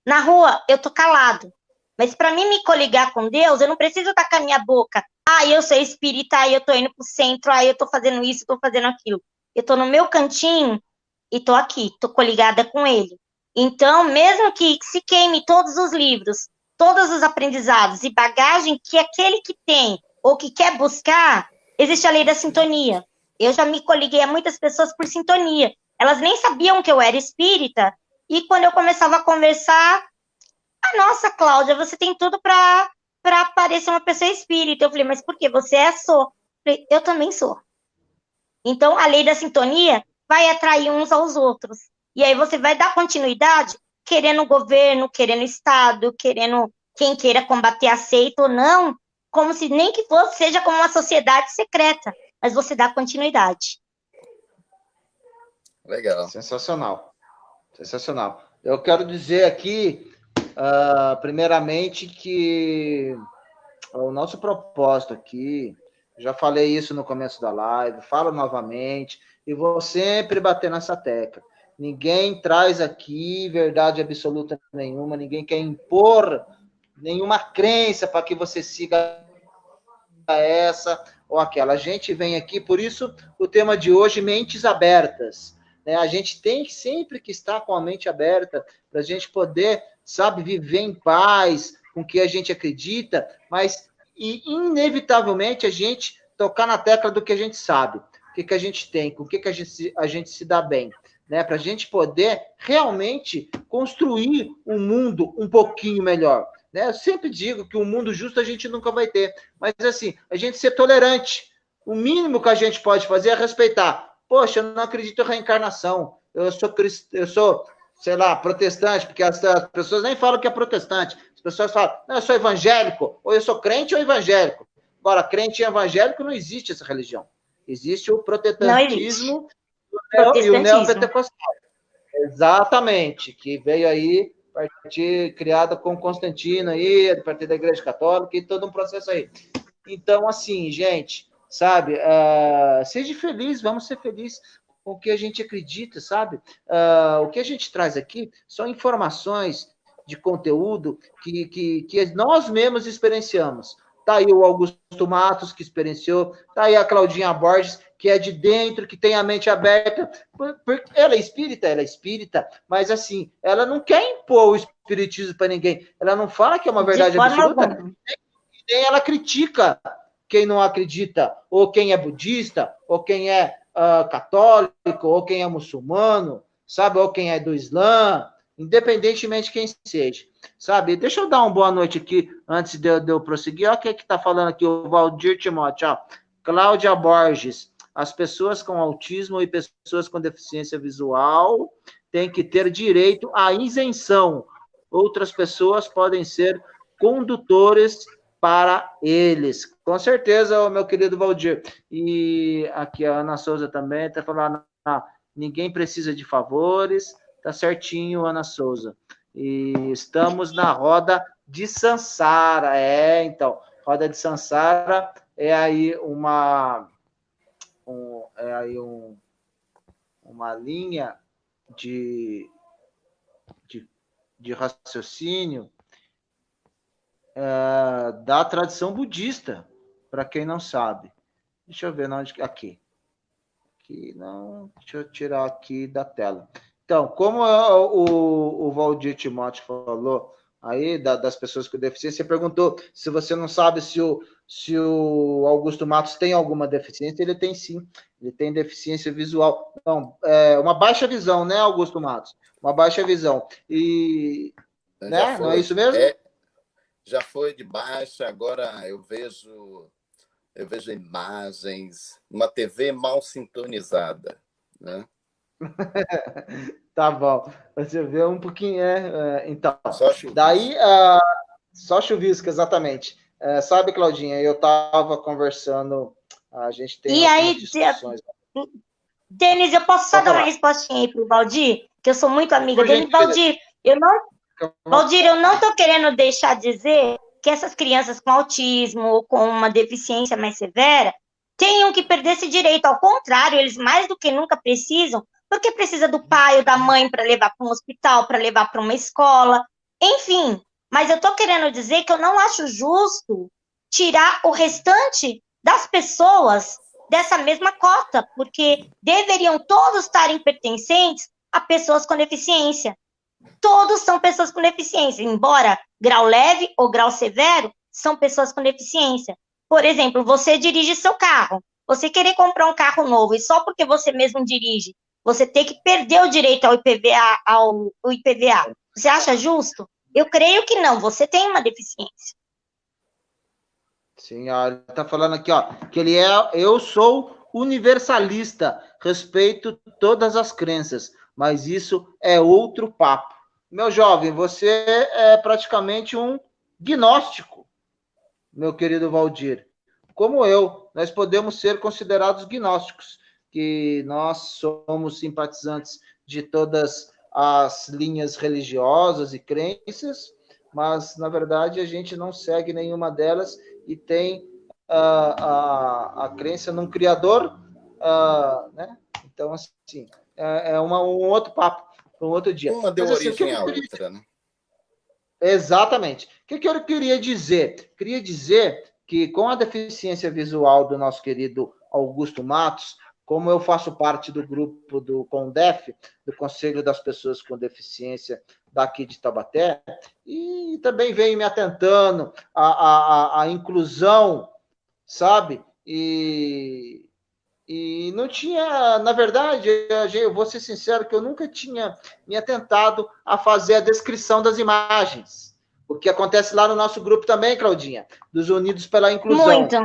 na rua, eu tô calado. Mas para mim me coligar com Deus, eu não preciso estar com a minha boca. Eu sou espírita, eu tô indo pro centro, eu tô fazendo isso, tô fazendo aquilo. Eu tô no meu cantinho e tô aqui, tô coligada com ele. Então, mesmo que se queime todos os livros, todos os aprendizados e bagagem que aquele que tem ou que quer buscar, existe a lei da sintonia. Eu já me coliguei a muitas pessoas por sintonia. Elas nem sabiam que eu era espírita, e quando eu começava a conversar, nossa, Cláudia, você tem tudo para parecer uma pessoa espírita. Eu falei, mas por quê? Você sou. Eu falei, eu também sou. Então, a lei da sintonia vai atrair uns aos outros. E aí você vai dar continuidade, querendo o governo, querendo o Estado, querendo quem queira combater, aceita ou não, como se nem que fosse, seja como uma sociedade secreta, mas você dá continuidade. Legal. Sensacional. Sensacional. Eu quero dizer aqui, primeiramente, que o nosso propósito aqui, já falei isso no começo da live, falo novamente, e vou sempre bater nessa tecla. Ninguém traz aqui verdade absoluta nenhuma, ninguém quer impor nenhuma crença para que você siga essa ou aquela. A gente vem aqui, por isso o tema de hoje, mentes abertas. A gente tem sempre que estar com a mente aberta para a gente poder, sabe, viver em paz com o que a gente acredita, mas inevitavelmente a gente tocar na tecla do que a gente sabe, o que a gente tem, com o que a gente se dá bem, né? Para a gente poder realmente construir um mundo um pouquinho melhor. Né? Eu sempre digo que um mundo justo a gente nunca vai ter, mas assim, a gente ser tolerante. O mínimo que a gente pode fazer é respeitar. Poxa, eu não acredito em reencarnação. Eu sou, sei lá, protestante, porque as pessoas nem falam que é protestante. As pessoas falam, não, eu sou evangélico, ou eu sou crente ou evangélico. Agora, crente e evangélico não existe essa religião. Existe o protestantismo e o neopentecostal. Exatamente, que veio aí, criada com Constantino aí, a partir da Igreja Católica e todo um processo aí. Então, assim, gente, sabe, seja feliz, vamos ser felizes com o que a gente acredita, sabe? O que a gente traz aqui são informações de conteúdo que nós mesmos experienciamos. Tá aí o Augusto Matos, que experienciou, tá aí a Claudinha Borges, que é de dentro, que tem a mente aberta. Ela é espírita, mas assim, ela não quer impor o espiritismo para ninguém. Ela não fala que é uma verdade absoluta, nem ela critica quem não acredita, ou quem é budista, ou quem é católico, ou quem é muçulmano, sabe, ou quem é do Islã, independentemente de quem seja, sabe? Deixa eu dar uma boa noite aqui, antes de eu prosseguir. Olha quem é que está falando aqui, o Valdir Timóteo, ó. Cláudia Borges, as pessoas com autismo e pessoas com deficiência visual têm que ter direito à isenção. Outras pessoas podem ser condutores para eles. Com certeza, meu querido Valdir. E aqui a Ana Souza também está falando, ninguém precisa de favores. Tá certinho, Ana Souza. E estamos na roda de Sansara. Então, roda de Sansara é aí uma linha de raciocínio da tradição budista, para quem não sabe. Deixa eu ver onde aqui não, deixa eu tirar aqui da tela. Então, como o Valdir Timóteo falou aí, das pessoas com deficiência, você perguntou se você não sabe se o Augusto Matos tem alguma deficiência. Ele tem sim, ele tem deficiência visual. Não, uma baixa visão, né, Augusto Matos? Uma baixa visão. E, né? Não é isso mesmo? Já foi de baixa, agora eu vejo imagens, uma TV mal sintonizada, né? Tá bom. Você vê um pouquinho, então. Só chuvisco. Daí, só chuvisco, exatamente. Sabe, Claudinha, eu estava conversando, a gente tem algumas discussões. Denis, eu posso só dar uma respostinha aí pro Valdir? Que eu sou muito amiga dele. Valdir, eu não estou querendo deixar de dizer que essas crianças com autismo ou com uma deficiência mais severa tenham que perder esse direito. Ao contrário, eles mais do que nunca precisam, porque precisa do pai ou da mãe para levar para um hospital, para levar para uma escola, enfim. Mas eu estou querendo dizer que eu não acho justo tirar o restante das pessoas dessa mesma cota, porque deveriam todos estarem pertencentes a pessoas com deficiência. Todos são pessoas com deficiência, embora grau leve ou grau severo, são pessoas com deficiência. Por exemplo, você dirige seu carro, você querer comprar um carro novo e só porque você mesmo dirige, você tem que perder o direito ao IPVA. Você acha justo? Eu creio que não, você tem uma deficiência. Sim, ele está falando aqui, que eu sou universalista, respeito todas as crenças, mas isso é outro papo. Meu jovem, você é praticamente um gnóstico, meu querido Valdir. Como nós podemos ser considerados gnósticos, que nós somos simpatizantes de todas as linhas religiosas e crenças, mas, na verdade, a gente não segue nenhuma delas e tem a crença num Criador, né? Então, assim, um outro papo, para um outro dia. Uma deu origem à outra, né? Exatamente. O que eu queria dizer? Queria dizer que, com a deficiência visual do nosso querido Augusto Matos, como eu faço parte do grupo do CONDEF, do Conselho das Pessoas com Deficiência daqui de Taubaté, e também venho me atentando à inclusão, sabe? E não tinha, na verdade, eu vou ser sincero que eu nunca tinha me atentado a fazer a descrição das imagens. O que acontece lá no nosso grupo também, Claudinha, dos Unidos pela Inclusão. Muito.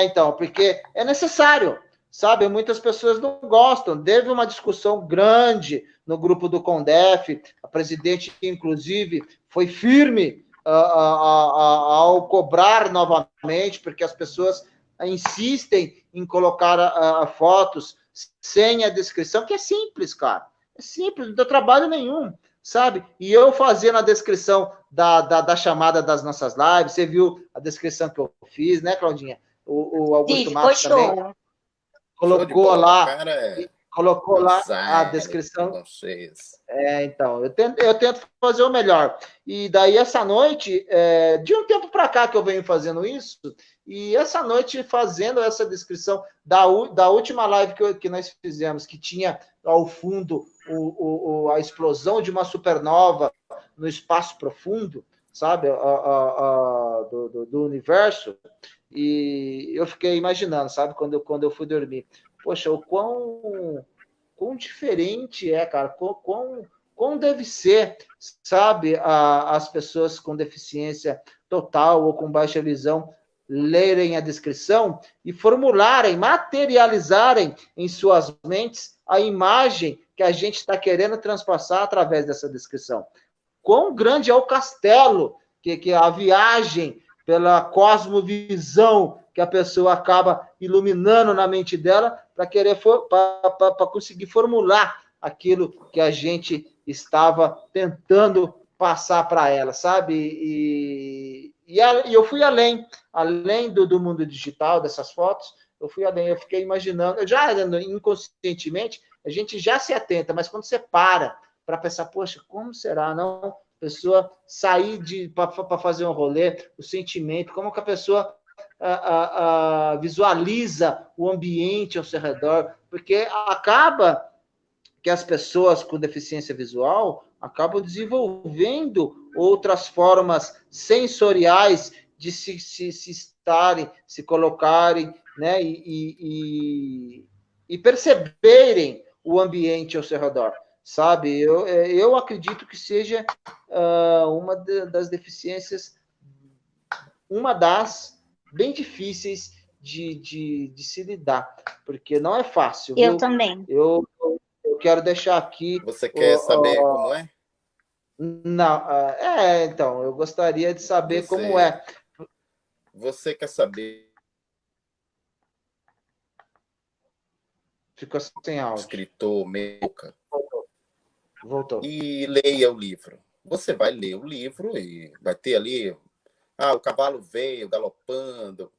Então, porque é necessário, sabe? Muitas pessoas não gostam. Teve uma discussão grande no grupo do CONDEF, a presidente, inclusive, foi firme ao cobrar novamente, porque as pessoas insistem em colocar fotos sem a descrição, que é simples, cara. É simples, não dá trabalho nenhum, sabe? E eu fazendo a descrição da chamada das nossas lives, você viu a descrição que eu fiz, né, Claudinha? O Augusto Matos também colocou lá a descrição. Então, eu tento fazer o melhor. E daí, essa noite, de um tempo para cá que eu venho fazendo isso, e essa noite fazendo essa descrição da última live que nós fizemos, que tinha ao fundo a explosão de uma supernova no espaço profundo, sabe, do universo, e eu fiquei imaginando, sabe, quando eu fui dormir, poxa, o quão diferente cara, quão deve ser, sabe, as pessoas com deficiência total ou com baixa visão lerem a descrição e formularem, materializarem em suas mentes a imagem que a gente está querendo transpassar através dessa descrição. Quão grande é o castelo, que a viagem pela cosmovisão que a pessoa acaba iluminando na mente dela para conseguir formular aquilo que a gente estava tentando passar para ela, sabe? E eu fui além do mundo digital, dessas fotos, eu fui além, eu fiquei imaginando, inconscientemente, a gente já se atenta, mas quando você para pensar, poxa, como será, não? A pessoa sair para fazer um rolê, o sentimento, como que a pessoa visualiza o ambiente ao seu redor, porque acaba que as pessoas com deficiência visual acabam desenvolvendo outras formas sensoriais de se estarem, se colocarem, né, e perceberem o ambiente ao seu redor, sabe? Eu acredito que seja uma das deficiências, uma das bem difíceis de se lidar, porque não é fácil. Eu viu? também. Eu quero deixar aqui... Você quer saber como é? Não, então, eu gostaria de saber como é. Você quer saber? Ficou sem áudio. Escritor Meuca. Voltou. E leia o livro. Você vai ler o livro e vai ter ali... o cavalo veio galopando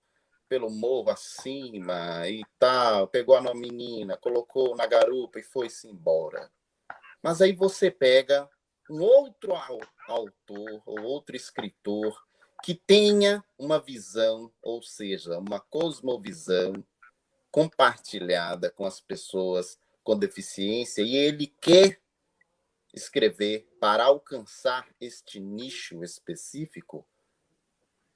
pelo morro acima e tal, pegou a menina, colocou na garupa e foi-se embora. Mas aí você pega um outro autor ou outro escritor que tenha uma visão, ou seja, uma cosmovisão compartilhada com as pessoas com deficiência, e ele quer escrever para alcançar este nicho específico,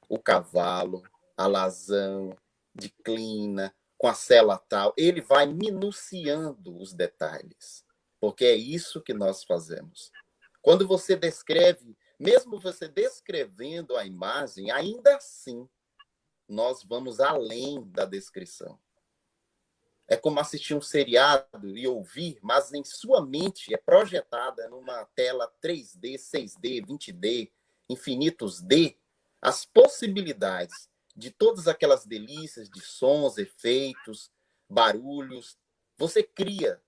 o cavalo, a alazão, declina, com a cela tal, ele vai minuciando os detalhes, porque é isso que nós fazemos. Quando você descreve, mesmo você descrevendo a imagem, ainda assim, nós vamos além da descrição. É como assistir um seriado e ouvir, mas em sua mente é projetada numa tela 3D, 6D, 20D, infinitos D, as possibilidades de todas aquelas delícias de sons, efeitos, barulhos. Você cria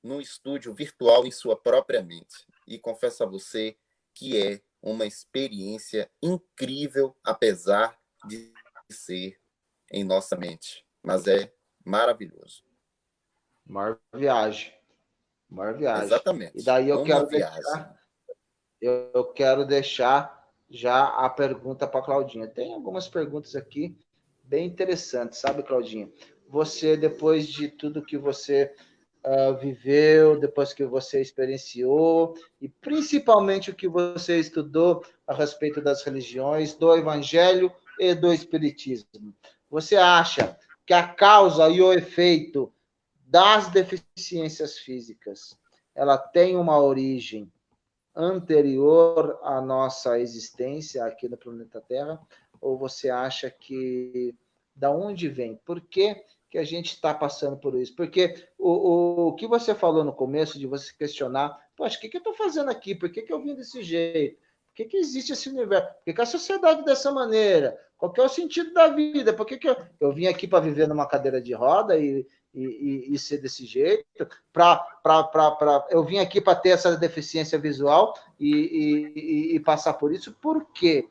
num estúdio virtual em sua própria mente. E confesso a você que é uma experiência incrível, apesar de ser em nossa mente. Mas é maravilhoso. Maior viagem. Exatamente. E daí eu quero deixar já a pergunta para a Claudinha. Tem algumas perguntas aqui bem interessantes, sabe, Claudinha? Você, depois de tudo que você viveu, depois que você experienciou, e principalmente o que você estudou a respeito das religiões, do Evangelho e do Espiritismo, você acha que a causa e o efeito das deficiências físicas, ela tem uma origem anterior à nossa existência aqui no planeta Terra, ou você acha que da onde vem? Por que a gente está passando por isso? Porque o que você falou no começo, de você questionar, poxa, o que eu estou fazendo aqui? Por que eu vim desse jeito? Por que existe esse universo? Por que a sociedade é dessa maneira? Qual que é o sentido da vida? Por que eu vim aqui para viver numa cadeira de roda e ser desse jeito? Eu vim aqui para ter essa deficiência visual e passar por isso. Por quê?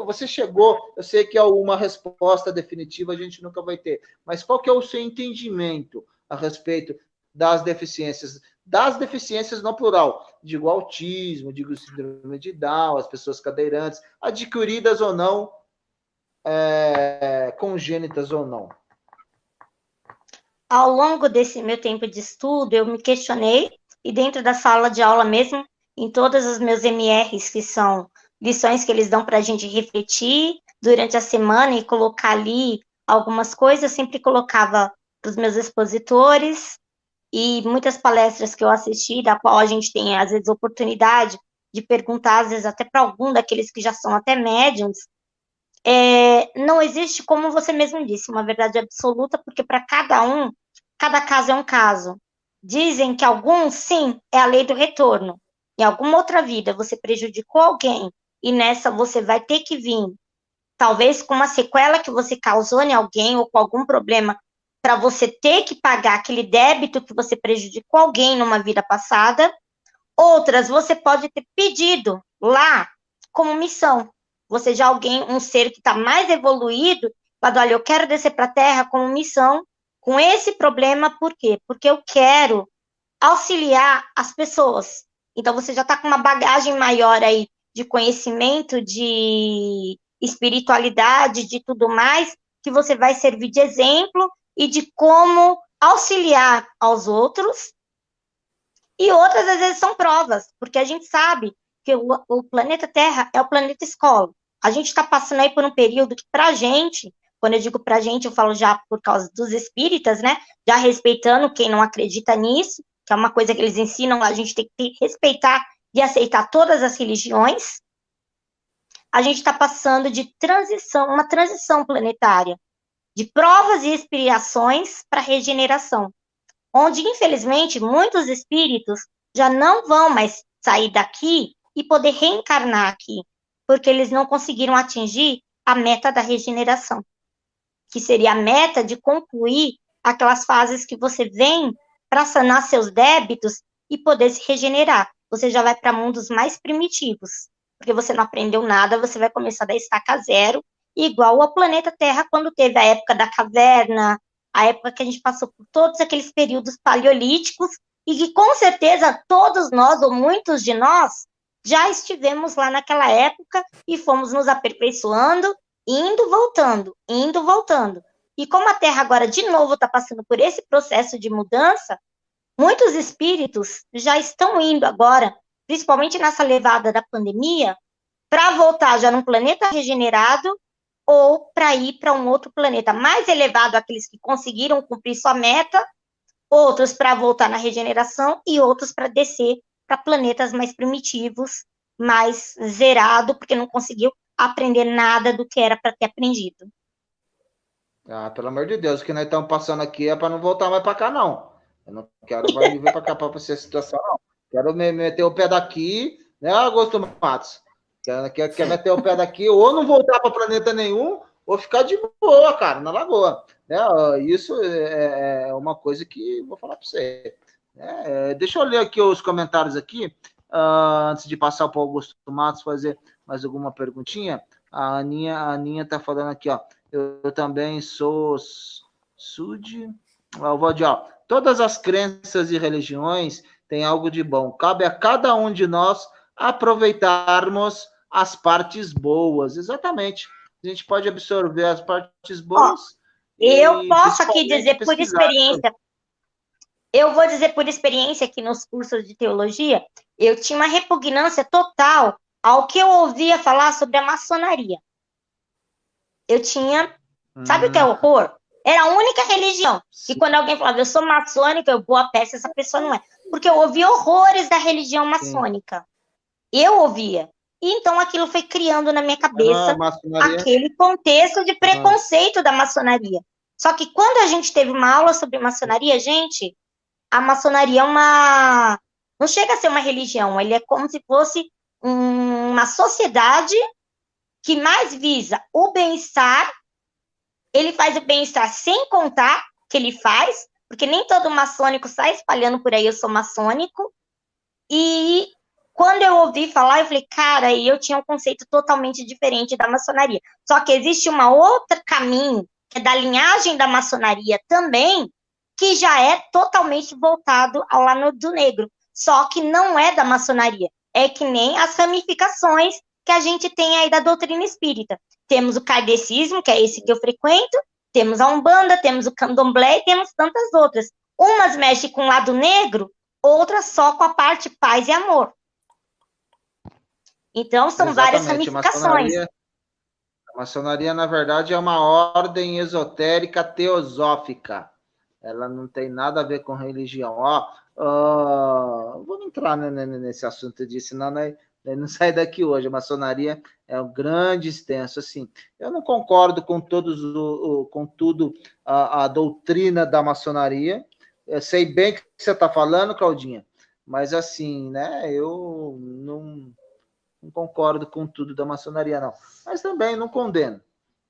Você chegou, eu sei que uma resposta definitiva a gente nunca vai ter, mas qual que é o seu entendimento a respeito das deficiências? Das deficiências no plural, digo autismo, digo síndrome de Down, as pessoas cadeirantes, adquiridas ou não, congênitas ou não. Ao longo desse meu tempo de estudo, eu me questionei, e dentro da sala de aula mesmo, em todos os meus MRs, que são lições que eles dão para a gente refletir durante a semana e colocar ali algumas coisas, eu sempre colocava para os meus expositores, e muitas palestras que eu assisti, da qual a gente tem, às vezes, oportunidade de perguntar, às vezes, até para algum daqueles que já são até médiums, não existe, como você mesmo disse, uma verdade absoluta, porque para cada caso é um caso. Dizem que alguns, sim, é a lei do retorno. Em alguma outra vida você prejudicou alguém e nessa você vai ter que vir, talvez com uma sequela que você causou em alguém ou com algum problema, para você ter que pagar aquele débito que você prejudicou alguém numa vida passada. Outras você pode ter pedido lá como missão. Você já um ser que está mais evoluído, falando, olha, eu quero descer para a Terra como missão, com esse problema, por quê? Porque eu quero auxiliar as pessoas. Então, você já está com uma bagagem maior aí de conhecimento, de espiritualidade, de tudo mais, que você vai servir de exemplo e de como auxiliar aos outros E outras, às vezes, são provas, porque a gente sabe que o planeta Terra é o planeta escola. A gente está passando aí por um período que, para a gente, quando eu digo para a gente, eu falo já por causa dos espíritas, né? Já respeitando quem não acredita nisso, que é uma coisa que eles ensinam, a gente tem que respeitar e aceitar todas as religiões. A gente está passando de transição, uma transição planetária, de provas e expiações para regeneração, onde, infelizmente, muitos espíritos já não vão mais sair daqui e poder reencarnar aqui, porque eles não conseguiram atingir a meta da regeneração, que seria a meta de concluir aquelas fases que você vem para sanar seus débitos e poder se regenerar. Você já vai para mundos mais primitivos, porque você não aprendeu nada, você vai começar da estaca zero, igual ao planeta Terra, quando teve a época da caverna, a época que a gente passou por todos aqueles períodos paleolíticos, e que com certeza todos nós, ou muitos de nós, já estivemos lá naquela época e fomos nos aperfeiçoando, indo, voltando. E como a Terra agora de novo está passando por esse processo de mudança, muitos espíritos já estão indo agora, principalmente nessa levada da pandemia, para voltar já num planeta regenerado ou para ir para um outro planeta mais elevado, aqueles que conseguiram cumprir sua meta, outros para voltar na regeneração e outros para descer para planetas mais primitivos, mais zerado, porque não conseguiu aprender nada do que era para ter aprendido. Ah, pelo amor de Deus, o que nós estamos passando aqui é para não voltar mais para cá, não. Eu não quero mais vir para cá para essa situação, não. Quero meter o pé daqui, né, Augusto Matos? Quer meter o pé daqui, ou não voltar para planeta nenhum, ou ficar de boa, cara, na lagoa. Isso é uma coisa que vou falar para você. Deixa eu ler aqui os comentários aqui, antes de passar para o Augusto Matos fazer mais alguma perguntinha. A Aninha tá falando aqui, ó. Eu também sou Sud. O Valdir, ó. Todas as crenças e religiões têm algo de bom. Cabe a cada um de nós aproveitarmos as partes boas. Exatamente. A gente pode absorver as partes boas. Eu posso aqui dizer por experiência. Eu vou dizer por experiência que nos cursos de teologia, eu tinha uma repugnância total ao que eu ouvia falar sobre a maçonaria. Eu tinha... Sabe o que é horror? Era a única religião. E quando alguém falava, eu sou maçônica, eu boa peça, essa pessoa não é. Porque eu ouvi horrores da religião maçônica. Eu ouvia. E então aquilo foi criando na minha cabeça aquele contexto de preconceito da maçonaria. Só que quando a gente teve uma aula sobre maçonaria, gente, a maçonaria é uma... Não chega a ser uma religião, ele é como se fosse uma sociedade que mais visa o bem-estar. Ele faz o bem-estar sem contar que ele faz, porque nem todo maçônico sai espalhando por aí, eu sou maçônico. E quando eu ouvi falar, eu falei, cara, eu tinha um conceito totalmente diferente da maçonaria. Só que existe uma outra caminho, que é da linhagem da maçonaria também, que já é totalmente voltado ao lado do negro. Só que não é da maçonaria. É que nem as ramificações que a gente tem aí da doutrina espírita. Temos o kardecismo, que é esse que eu frequento, temos a Umbanda, temos o Candomblé e temos tantas outras. Umas mexem com o lado negro, outras só com a parte paz e amor. Então, são várias ramificações. A maçonaria, na verdade, é uma ordem esotérica teosófica. Ela não tem nada a ver com religião. Vamos entrar nesse assunto disso, senão não sai daqui hoje. A maçonaria é um grande extenso. Assim, eu não concordo com tudo a doutrina da maçonaria. Eu sei bem o que você está falando, Claudinha, mas assim, né? Eu não concordo com tudo da maçonaria, não. Mas também não condeno,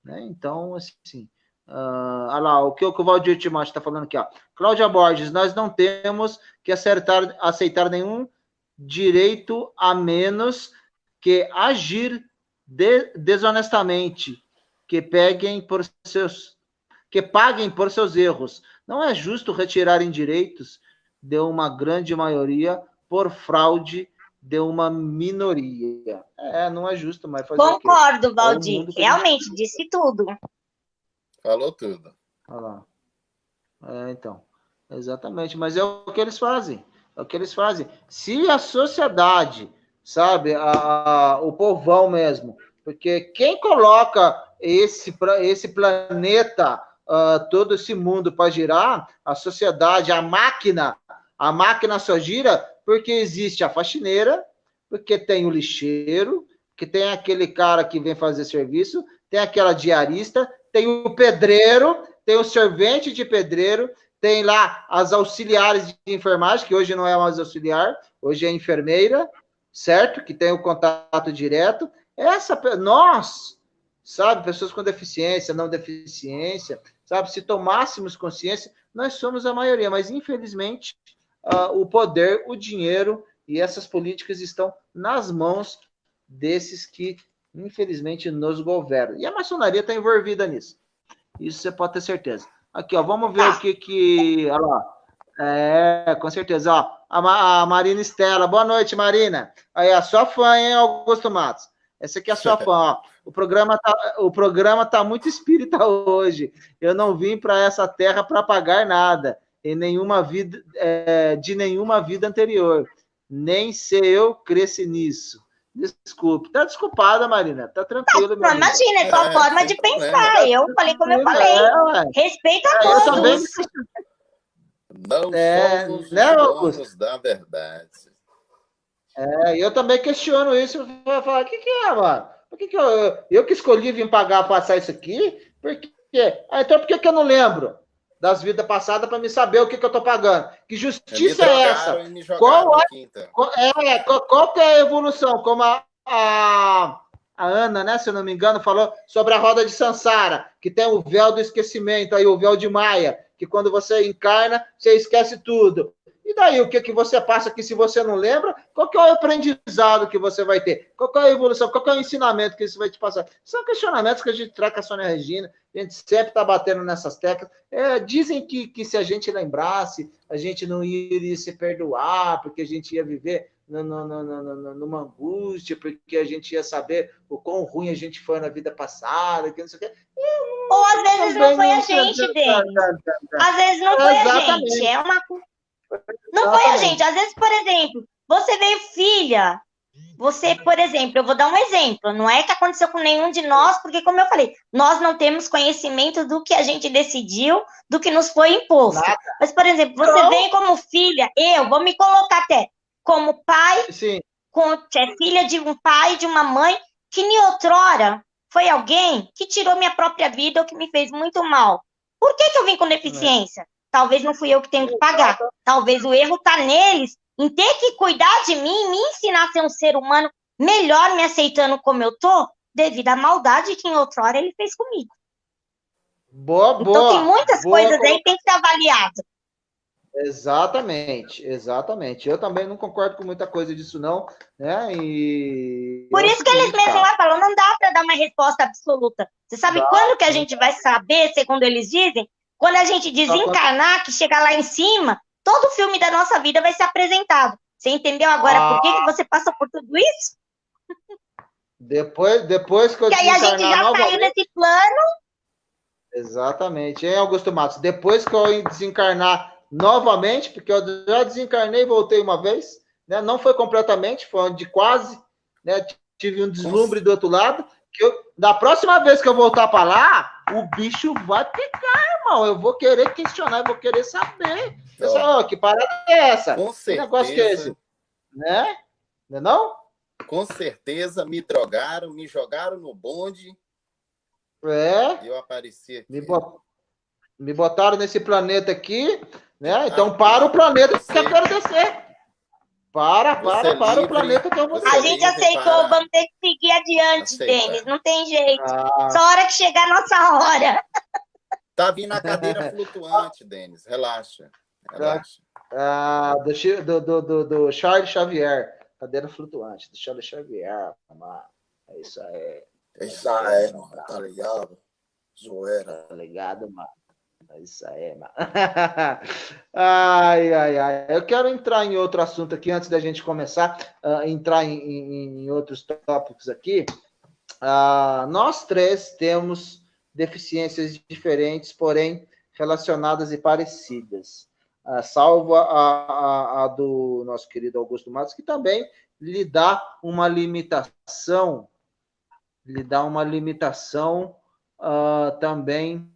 né? Então, assim, olha lá, o que o Valdir Timóteo está falando aqui, ó. Cláudia Borges, nós não temos que aceitar nenhum direito a menos que agir desonestamente, que paguem por seus erros. Não é justo retirarem direitos de uma grande maioria por fraude de uma minoria. Não é justo, mas fazer Concordo, Valdir. Realmente, disse tudo. Falou tudo. Olha lá. Então, exatamente. Mas é o que eles fazem. É o que eles fazem. Se a sociedade, sabe, o povão mesmo, porque quem coloca esse planeta, todo esse mundo para girar, a sociedade, a máquina só gira porque existe a faxineira, porque tem o lixeiro, que tem aquele cara que vem fazer serviço, tem aquela diarista, tem o pedreiro, tem o servente de pedreiro, tem lá as auxiliares de enfermagem, que hoje não é mais auxiliar, hoje é enfermeira, certo? Que tem o contato direto. Nós, sabe, pessoas com deficiência, não deficiência, sabe, se tomássemos consciência, nós somos a maioria, mas infelizmente o poder, o dinheiro e essas políticas estão nas mãos desses que, infelizmente, nos governam. E a maçonaria está envolvida nisso. Isso você pode ter certeza. Aqui, ó, vamos ver o que... Olha lá. Com certeza. Ó, a Marina Estela. Boa noite, Marina. Aí, a sua fã, hein, Augusto Matos? Essa aqui é a sua fã, ó. O programa tá muito espírita hoje. Eu não vim para essa terra para pagar nada em nenhuma vida, de nenhuma vida anterior. Nem se eu cresci nisso. Desculpe. Tá desculpada, Marina. Tá tranquilo, não, imagina, é tua forma de pensar. Eu falei como eu falei. Respeito a todos. Não somos donos da verdade. Eu também questiono isso. Eu falo, o que é, mano? Por que eu que escolhi vir pagar passar isso aqui? Por quê? Então por que eu não lembro das vidas passadas para me saber o que eu tô pagando? Que justiça é essa? Qual que é a evolução? Como a Ana, né, se eu não me engano, falou sobre a roda de Sansara, que tem o véu do esquecimento, aí o véu de Maia, que quando você encarna, você esquece tudo. E daí, o que você passa aqui, se você não lembra? Qual que é o aprendizado que você vai ter? Qual que é a evolução? Qual que é o ensinamento que isso vai te passar? São questionamentos que a gente traz com a Sônia Regina, a gente sempre está batendo nessas teclas. Dizem que se a gente lembrasse, a gente não iria se perdoar, porque a gente ia viver numa angústia, porque a gente ia saber o quão ruim a gente foi na vida passada, que não sei o quê. Ou às vezes não foi a gente, Denis. Às vezes não foi a gente. Não foi a gente. Às vezes, por exemplo, você veio filha. Você, por exemplo, eu vou dar um exemplo. Não é que aconteceu com nenhum de nós, porque, como eu falei, nós não temos conhecimento do que a gente decidiu, do que nos foi imposto. Nada. Mas, por exemplo, você vem como filha, eu vou me colocar até como pai, é filha de um pai, de uma mãe, que em outrora foi alguém que tirou minha própria vida ou que me fez muito mal. Por que eu vim com deficiência? Talvez não fui eu que tenho que pagar. Talvez o erro está neles, em ter que cuidar de mim, me ensinar a ser um ser humano melhor, me aceitando como eu tô, devido à maldade que em outrora ele fez comigo. Então tem muitas coisas aí que tem que ser avaliado. Exatamente. Eu também não concordo com muita coisa disso, não. Né? Por isso que eles mesmos lá falam, não dá para dar uma resposta absoluta. Você sabe quando que a gente vai saber, segundo eles dizem? Quando a gente desencarnar, que chegar lá em cima, todo o filme da nossa vida vai ser apresentado. Você entendeu agora por que você passou por tudo isso? Depois que eu desencarnar... Que aí a gente já saiu desse plano. Exatamente. Hein, Augusto Matos? Depois que eu desencarnar novamente, porque eu já desencarnei e voltei uma vez, né? Não foi completamente, foi de quase, né? Tive um deslumbre do outro lado. Da próxima vez que eu voltar para lá, o bicho vai pegar, irmão. Eu vou querer questionar, eu vou querer saber. Que parada é essa? Com certeza. Que negócio que é esse? Né? Não? Com certeza me drogaram, me jogaram no bonde. E eu apareci aqui. Me botaram nesse planeta aqui, né? Então para o planeta que eu quero descer. Para o planeta que eu vou descer. A gente aceitou, vamos ter que seguir adiante, Denis. Não tem jeito. Só hora que chegar a nossa hora. Tá vindo a cadeira flutuante, Denis. Relaxa. Do Charles Xavier. Cadeira flutuante, do Charles Xavier. É isso aí. É isso aí, mano. Tá ligado? Zoeira. Tá ligado, mano? É isso aí, mano. Ai. Eu quero entrar em outro assunto aqui, antes da gente começar a entrar em outros tópicos aqui. Nós três temos deficiências diferentes, porém relacionadas e parecidas. salvo a do nosso querido Augusto Matos, que também lhe dá uma limitação, também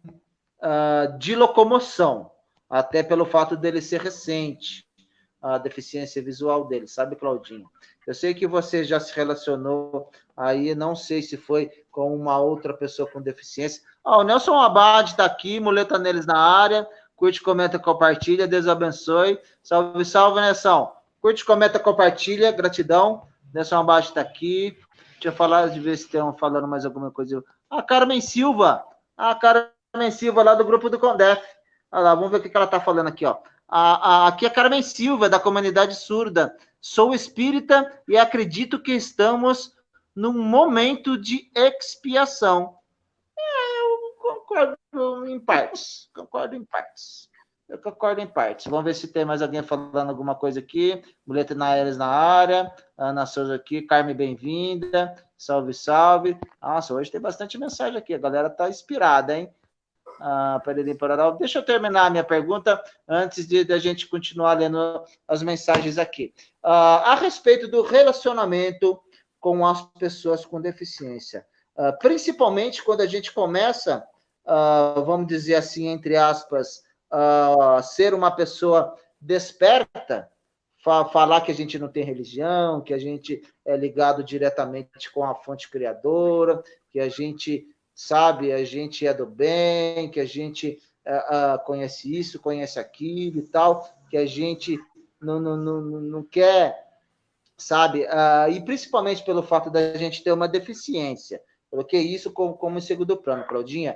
de locomoção, até pelo fato dele ser recente, a deficiência visual dele, sabe, Claudinho? Eu sei que você já se relacionou aí, não sei se foi com uma outra pessoa com deficiência. O Nelson Abad está aqui, muleta neles na área, curte, comenta, compartilha, Deus abençoe. Salve, salve, Nelson. Curte, comenta, compartilha, gratidão. Nelson Abad está aqui. Deixa eu falar, de ver se estão falando mais alguma coisa. Carmen Silva. Carmen Silva, lá do grupo do Condef. Olha lá, vamos ver o que ela está falando aqui, ó. Aqui é Carmen Silva, da comunidade surda. Sou espírita e acredito que estamos num momento de expiação. Eu concordo em partes. Eu concordo em partes. Vamos ver se tem mais alguém falando alguma coisa aqui. Muleta Naeres na área. Ana Souza aqui. Carmen, bem-vinda. Salve, salve. Nossa, hoje tem bastante mensagem aqui. A galera tá inspirada, hein? Deixa eu terminar a minha pergunta antes de a gente continuar lendo as mensagens aqui. A respeito do relacionamento com as pessoas com deficiência. Principalmente quando a gente começa, vamos dizer assim, entre aspas, ser uma pessoa desperta, falar que a gente não tem religião, que a gente é ligado diretamente com a fonte criadora, que a gente... sabe, a gente é do bem, que a gente conhece isso, conhece aquilo e tal, que a gente não quer, sabe, e principalmente pelo fato da gente ter uma deficiência. Coloquei isso como em segundo plano, Claudinha.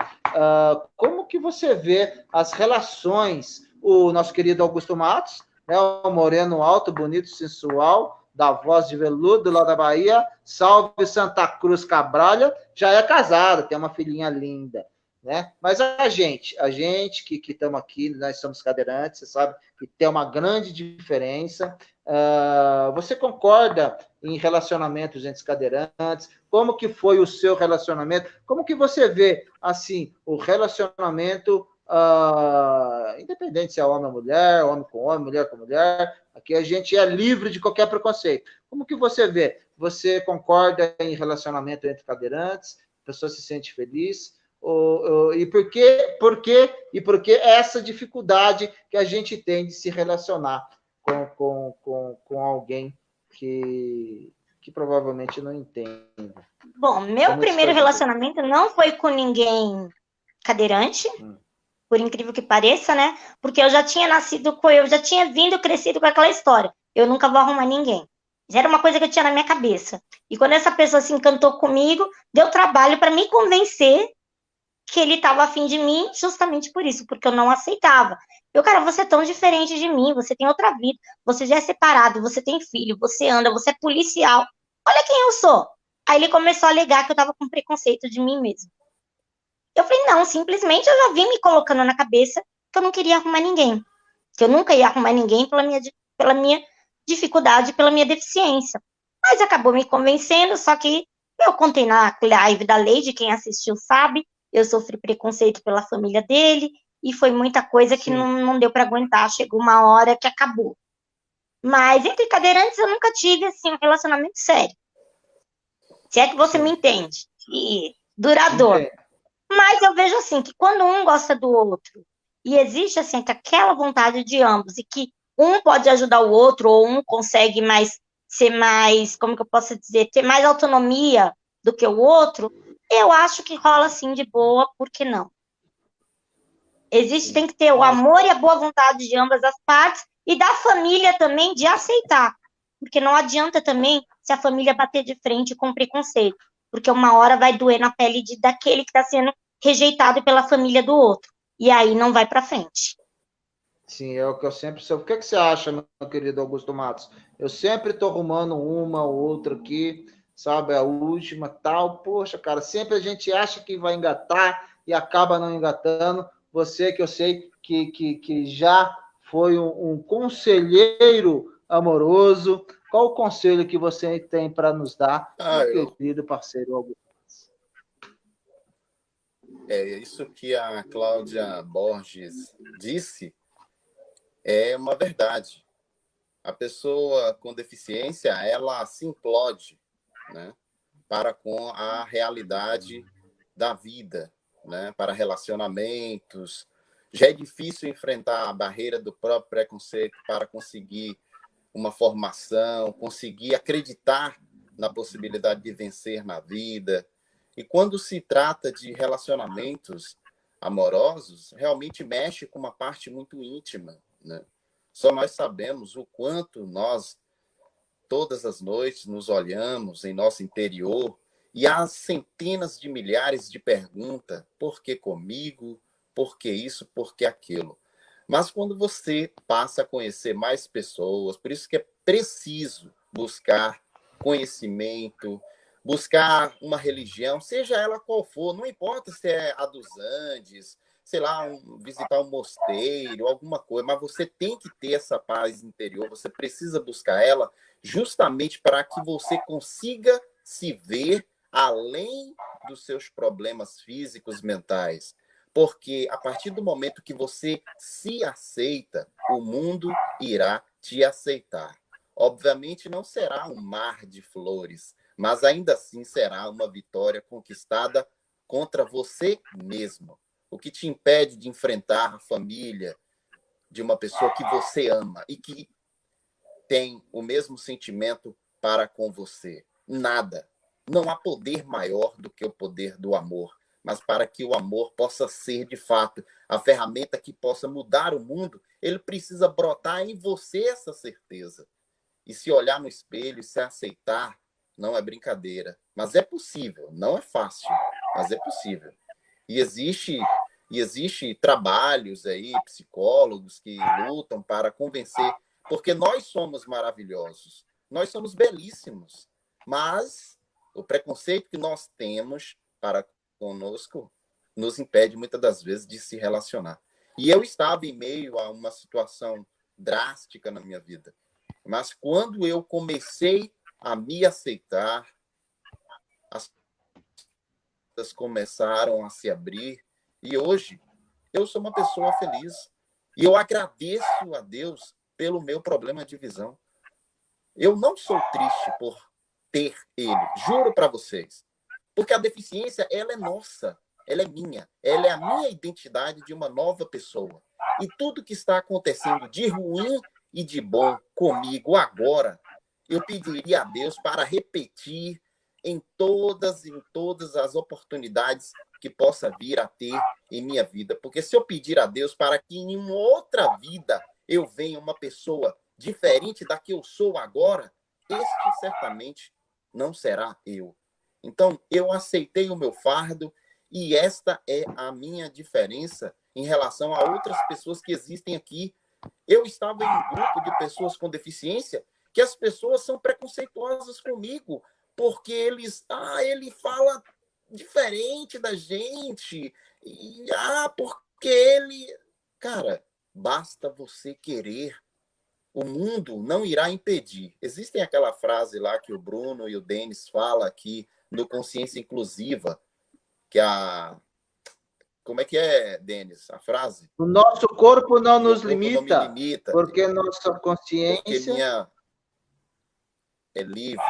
Como que você vê as relações, o nosso querido Augusto Matos, né, o moreno alto, bonito, sensual, da voz de veludo lá da Bahia, salve Santa Cruz Cabralha, já é casado, tem uma filhinha linda, né? Mas a gente que estamos aqui, nós somos cadeirantes, você sabe que tem uma grande diferença. Você concorda em relacionamentos entre os cadeirantes? Como que foi o seu relacionamento? Como que você vê, assim, o relacionamento, independente se é homem ou mulher, homem com homem, mulher com mulher, aqui a gente é livre de qualquer preconceito. Como que você vê? Você concorda em relacionamento entre cadeirantes? A pessoa se sente feliz? E por que essa dificuldade que a gente tem de se relacionar com alguém que provavelmente não entende? Bom, meu primeiro relacionamento não foi com ninguém cadeirante, por incrível que pareça, né? Porque eu já tinha eu já tinha crescido com aquela história. Eu nunca vou arrumar ninguém. Já era uma coisa que eu tinha na minha cabeça. E quando essa pessoa se encantou comigo, deu trabalho para me convencer que ele estava afim de mim justamente por isso, porque eu não aceitava. Cara, você é tão diferente de mim, você tem outra vida, você já é separado, você tem filho, você anda, você é policial. Olha quem eu sou. Aí ele começou a alegar que eu estava com preconceito de mim mesmo. Eu falei, não, simplesmente eu já vim me colocando na cabeça que eu não queria arrumar ninguém. Que eu nunca ia arrumar ninguém pela minha dificuldade, pela minha deficiência. Mas acabou me convencendo, só que eu contei na live da Lady, quem assistiu sabe, eu sofri preconceito pela família dele, e foi muita coisa que não deu para aguentar, chegou uma hora que acabou. Mas entre cadeirantes eu nunca tive, assim, um relacionamento sério. Se é que você me entende. E duradouro. Mas eu vejo assim, que quando um gosta do outro, e existe assim, aquela vontade de ambos, e que um pode ajudar o outro, ou um consegue ser mais, como que eu posso dizer, ter mais autonomia do que o outro, eu acho que rola assim de boa, por que não? Tem que ter o amor e a boa vontade de ambas as partes, e da família também de aceitar. Porque não adianta também se a família bater de frente com preconceito. Porque uma hora vai doer na pele daquele que está sendo rejeitado pela família do outro. E aí não vai para frente. Sim, é o que eu sempre sou. O que você acha, meu querido Augusto Matos? Eu sempre estou arrumando uma ou outra aqui, sabe? A última, tal. Poxa, cara, sempre a gente acha que vai engatar e acaba não engatando. Você que eu sei que já foi um conselheiro amoroso. Qual o conselho que você tem para nos dar, meu querido parceiro Augusto? Isso que a Cláudia Borges disse é uma verdade. A pessoa com deficiência, ela se implode, né, para com a realidade da vida, né, para relacionamentos. Já é difícil enfrentar a barreira do próprio preconceito para conseguir uma formação, conseguir acreditar na possibilidade de vencer na vida. E quando se trata de relacionamentos amorosos, realmente mexe com uma parte muito íntima, né? Só nós sabemos o quanto nós, todas as noites, nos olhamos em nosso interior e há centenas de milhares de perguntas: por que comigo? Por que isso? Por que aquilo? Mas quando você passa a conhecer mais pessoas, por isso que é preciso buscar conhecimento, buscar uma religião, seja ela qual for, não importa se é a dos Andes, sei lá, visitar um mosteiro, alguma coisa, mas você tem que ter essa paz interior, você precisa buscar ela justamente para que você consiga se ver além dos seus problemas físicos, mentais. Porque a partir do momento que você se aceita, o mundo irá te aceitar. Obviamente não será um mar de flores, mas ainda assim será uma vitória conquistada contra você mesmo. O que te impede de enfrentar a família de uma pessoa que você ama e que tem o mesmo sentimento para com você? Nada. Não há poder maior do que o poder do amor. Mas para que o amor possa ser, de fato, a ferramenta que possa mudar o mundo, ele precisa brotar em você essa certeza. E se olhar no espelho e se aceitar, não é brincadeira. Mas é possível. Não é fácil, mas é possível. E existe trabalhos aí, psicólogos que lutam para convencer, porque nós somos maravilhosos, nós somos belíssimos, mas o preconceito que nós temos para conosco nos impede muitas das vezes de se relacionar. E eu estava em meio a uma situação drástica na minha vida, mas quando eu comecei a me aceitar, as coisas começaram a se abrir e hoje eu sou uma pessoa feliz. E eu agradeço a Deus pelo meu problema de visão. Eu não sou triste por ter ele, juro para vocês. Porque a deficiência, ela é nossa, ela é minha. Ela é a minha identidade de uma nova pessoa. E tudo que está acontecendo de ruim e de bom comigo agora, eu pediria a Deus para repetir em todas as oportunidades que possa vir a ter em minha vida. Porque se eu pedir a Deus para que em uma outra vida eu venha uma pessoa diferente da que eu sou agora, este certamente não será eu. Então, eu aceitei o meu fardo e esta é a minha diferença em relação a outras pessoas que existem aqui. Eu estava em um grupo de pessoas com deficiência que as pessoas são preconceituosas comigo, porque ele fala diferente da gente, porque ele... Cara, basta você querer. O mundo não irá impedir. Existem aquela frase lá que o Bruno e o Denis falam aqui no Consciência Inclusiva, que como é que é, Denis, a frase? O nosso corpo não nos limita, não me limita, porque nossa consciência... Porque minha é livre,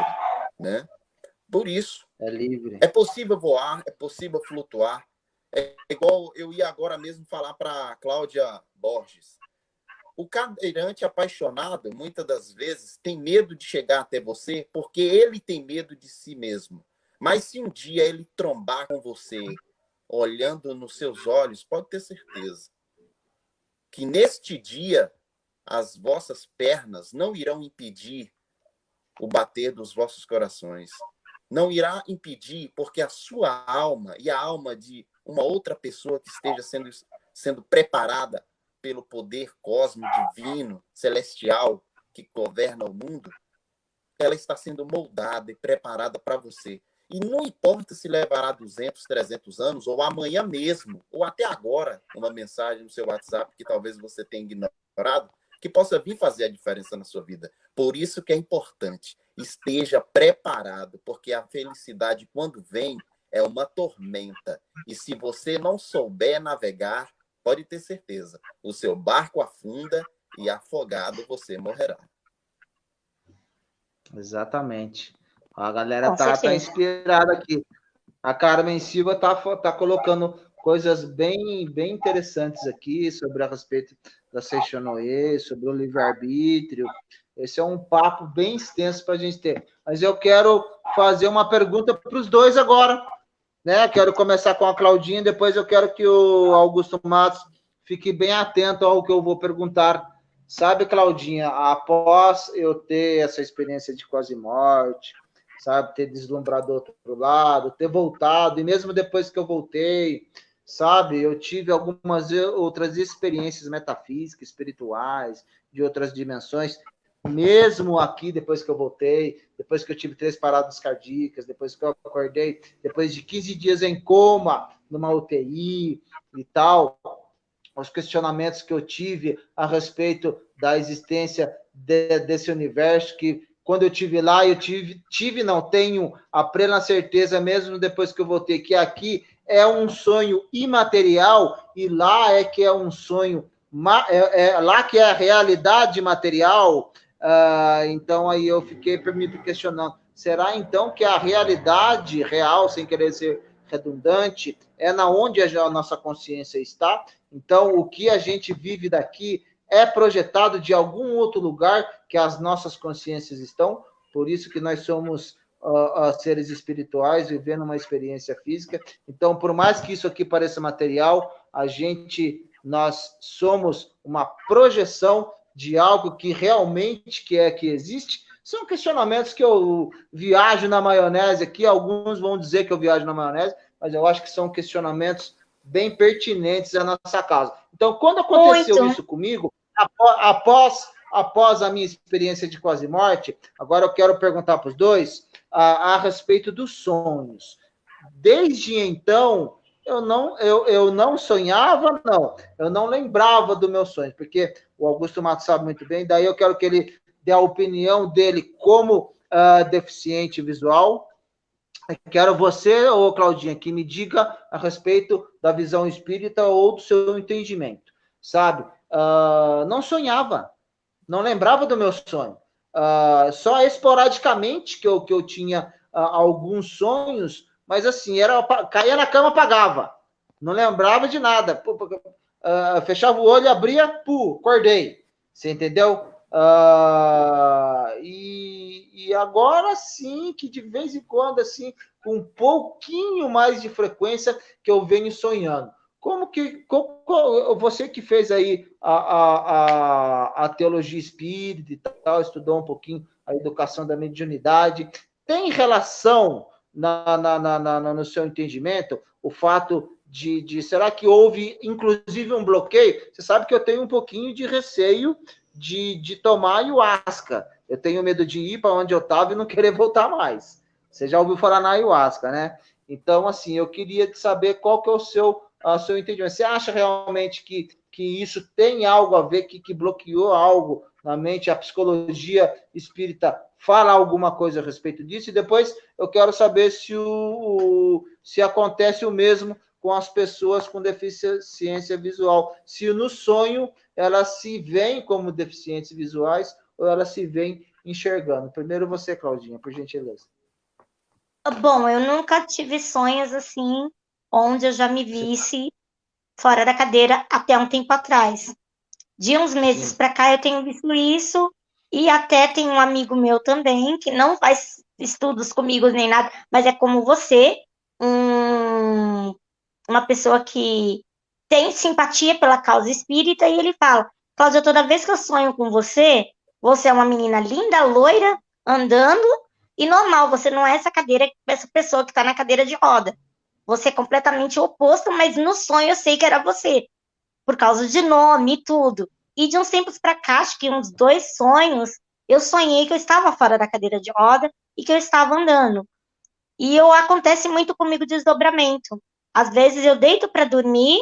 né? Por isso. É livre. É possível voar, é possível flutuar. É igual eu ia agora mesmo falar para a Cláudia Borges. O cadeirante apaixonado, muitas das vezes, tem medo de chegar até você porque ele tem medo de si mesmo. Mas se um dia ele trombar com você, olhando nos seus olhos, pode ter certeza que neste dia as vossas pernas não irão impedir o bater dos vossos corações. Não irá impedir, porque a sua alma e a alma de uma outra pessoa que esteja sendo preparada pelo poder cósmico, divino, celestial, que governa o mundo, ela está sendo moldada e preparada para você. E não importa se levará 200, 300 anos, ou amanhã mesmo, ou até agora, uma mensagem no seu WhatsApp que talvez você tenha ignorado, que possa vir fazer a diferença na sua vida. Por isso que é importante, esteja preparado, porque a felicidade, quando vem, é uma tormenta. E se você não souber navegar, pode ter certeza, o seu barco afunda e afogado você morrerá. Exatamente. A galera Com tá certeza. inspirada aqui. A Carmen Silva tá colocando coisas bem interessantes aqui sobre a respeito da Seishonoye, sobre o livre-arbítrio. Esse é um papo bem extenso para a gente ter. Mas eu quero fazer uma pergunta para os dois agora, né? Quero começar com a Claudinha, depois eu quero que o Augusto Matos fique bem atento ao que eu vou perguntar. Sabe, Claudinha, após eu ter essa experiência de quase morte, sabe, ter deslumbrado do outro lado, ter voltado, e mesmo depois que eu voltei, sabe, eu tive algumas outras experiências metafísicas, espirituais, de outras dimensões, mesmo aqui, depois que eu voltei, depois que eu tive 3 paradas cardíacas, depois que eu acordei, depois de 15 dias em coma, numa UTI e tal, os questionamentos que eu tive a respeito da existência desse universo, que quando eu tive lá, eu tenho a plena certeza, mesmo depois que eu voltei, que aqui é um sonho imaterial e lá é que é um sonho, lá que é a realidade material. Então aí eu fiquei me questionando, será então que a realidade real, sem querer ser redundante, é na onde a nossa consciência está? Então o que a gente vive daqui é projetado de algum outro lugar que as nossas consciências estão, por isso que nós somos seres espirituais vivendo uma experiência física. Então, por mais que isso aqui pareça material, nós somos uma projeção de algo que realmente que existe. São questionamentos que eu viajo na maionese aqui, alguns vão dizer que eu viajo na maionese, mas eu acho que são questionamentos bem pertinentes à nossa causa. Então, quando aconteceu isso comigo, após a minha experiência de quase morte, agora eu quero perguntar para os dois a respeito dos sonhos. Desde então, eu não sonhava, não. Eu não lembrava do meu sonho, porque o Augusto Matos sabe muito bem, daí eu quero que ele dê a opinião dele como deficiente visual. Quero você, ô Claudinha, que me diga a respeito da visão espírita ou do seu entendimento, sabe? Não sonhava, não lembrava do meu sonho. Só esporadicamente que eu tinha alguns sonhos, mas assim, caía na cama, apagava. Não lembrava de nada. Fechava o olho, abria, acordei. Você entendeu? E agora sim, que de vez em quando, assim, com um pouquinho mais de frequência, que eu venho sonhando. Você que fez aí a teologia espírita e tal, estudou um pouquinho a educação da mediunidade, tem relação no seu entendimento o fato será que houve inclusive um bloqueio? Você sabe que eu tenho um pouquinho de receio de tomar ayahuasca. Eu tenho medo de ir para onde eu estava e não querer voltar mais. Você já ouviu falar na ayahuasca, né? Então, assim, eu queria saber qual que é o seu entendimento. Você acha realmente que isso tem algo a ver, que bloqueou algo na mente? A psicologia espírita fala alguma coisa a respeito disso? E depois eu quero saber se acontece o mesmo com as pessoas com deficiência visual. Se no sonho elas se veem como deficientes visuais ou elas se veem enxergando. Primeiro você, Claudinha, por gentileza. Bom, eu nunca tive sonhos assim, onde eu já me visse fora da cadeira até um tempo atrás. De uns meses para cá eu tenho visto isso, e até tem um amigo meu também, que não faz estudos comigo nem nada, mas é como você, uma pessoa que tem simpatia pela causa espírita, e ele fala: Cláudia, toda vez que eu sonho com você, você é uma menina linda, loira, andando, e normal, você não é essa pessoa que está na cadeira de roda. Você é completamente oposto, mas no sonho eu sei que era você, por causa de nome e tudo. E de uns tempos para cá, acho que uns 2 sonhos, eu sonhei que eu estava fora da cadeira de roda e que eu estava andando. E acontece muito comigo desdobramento. Às vezes eu deito para dormir,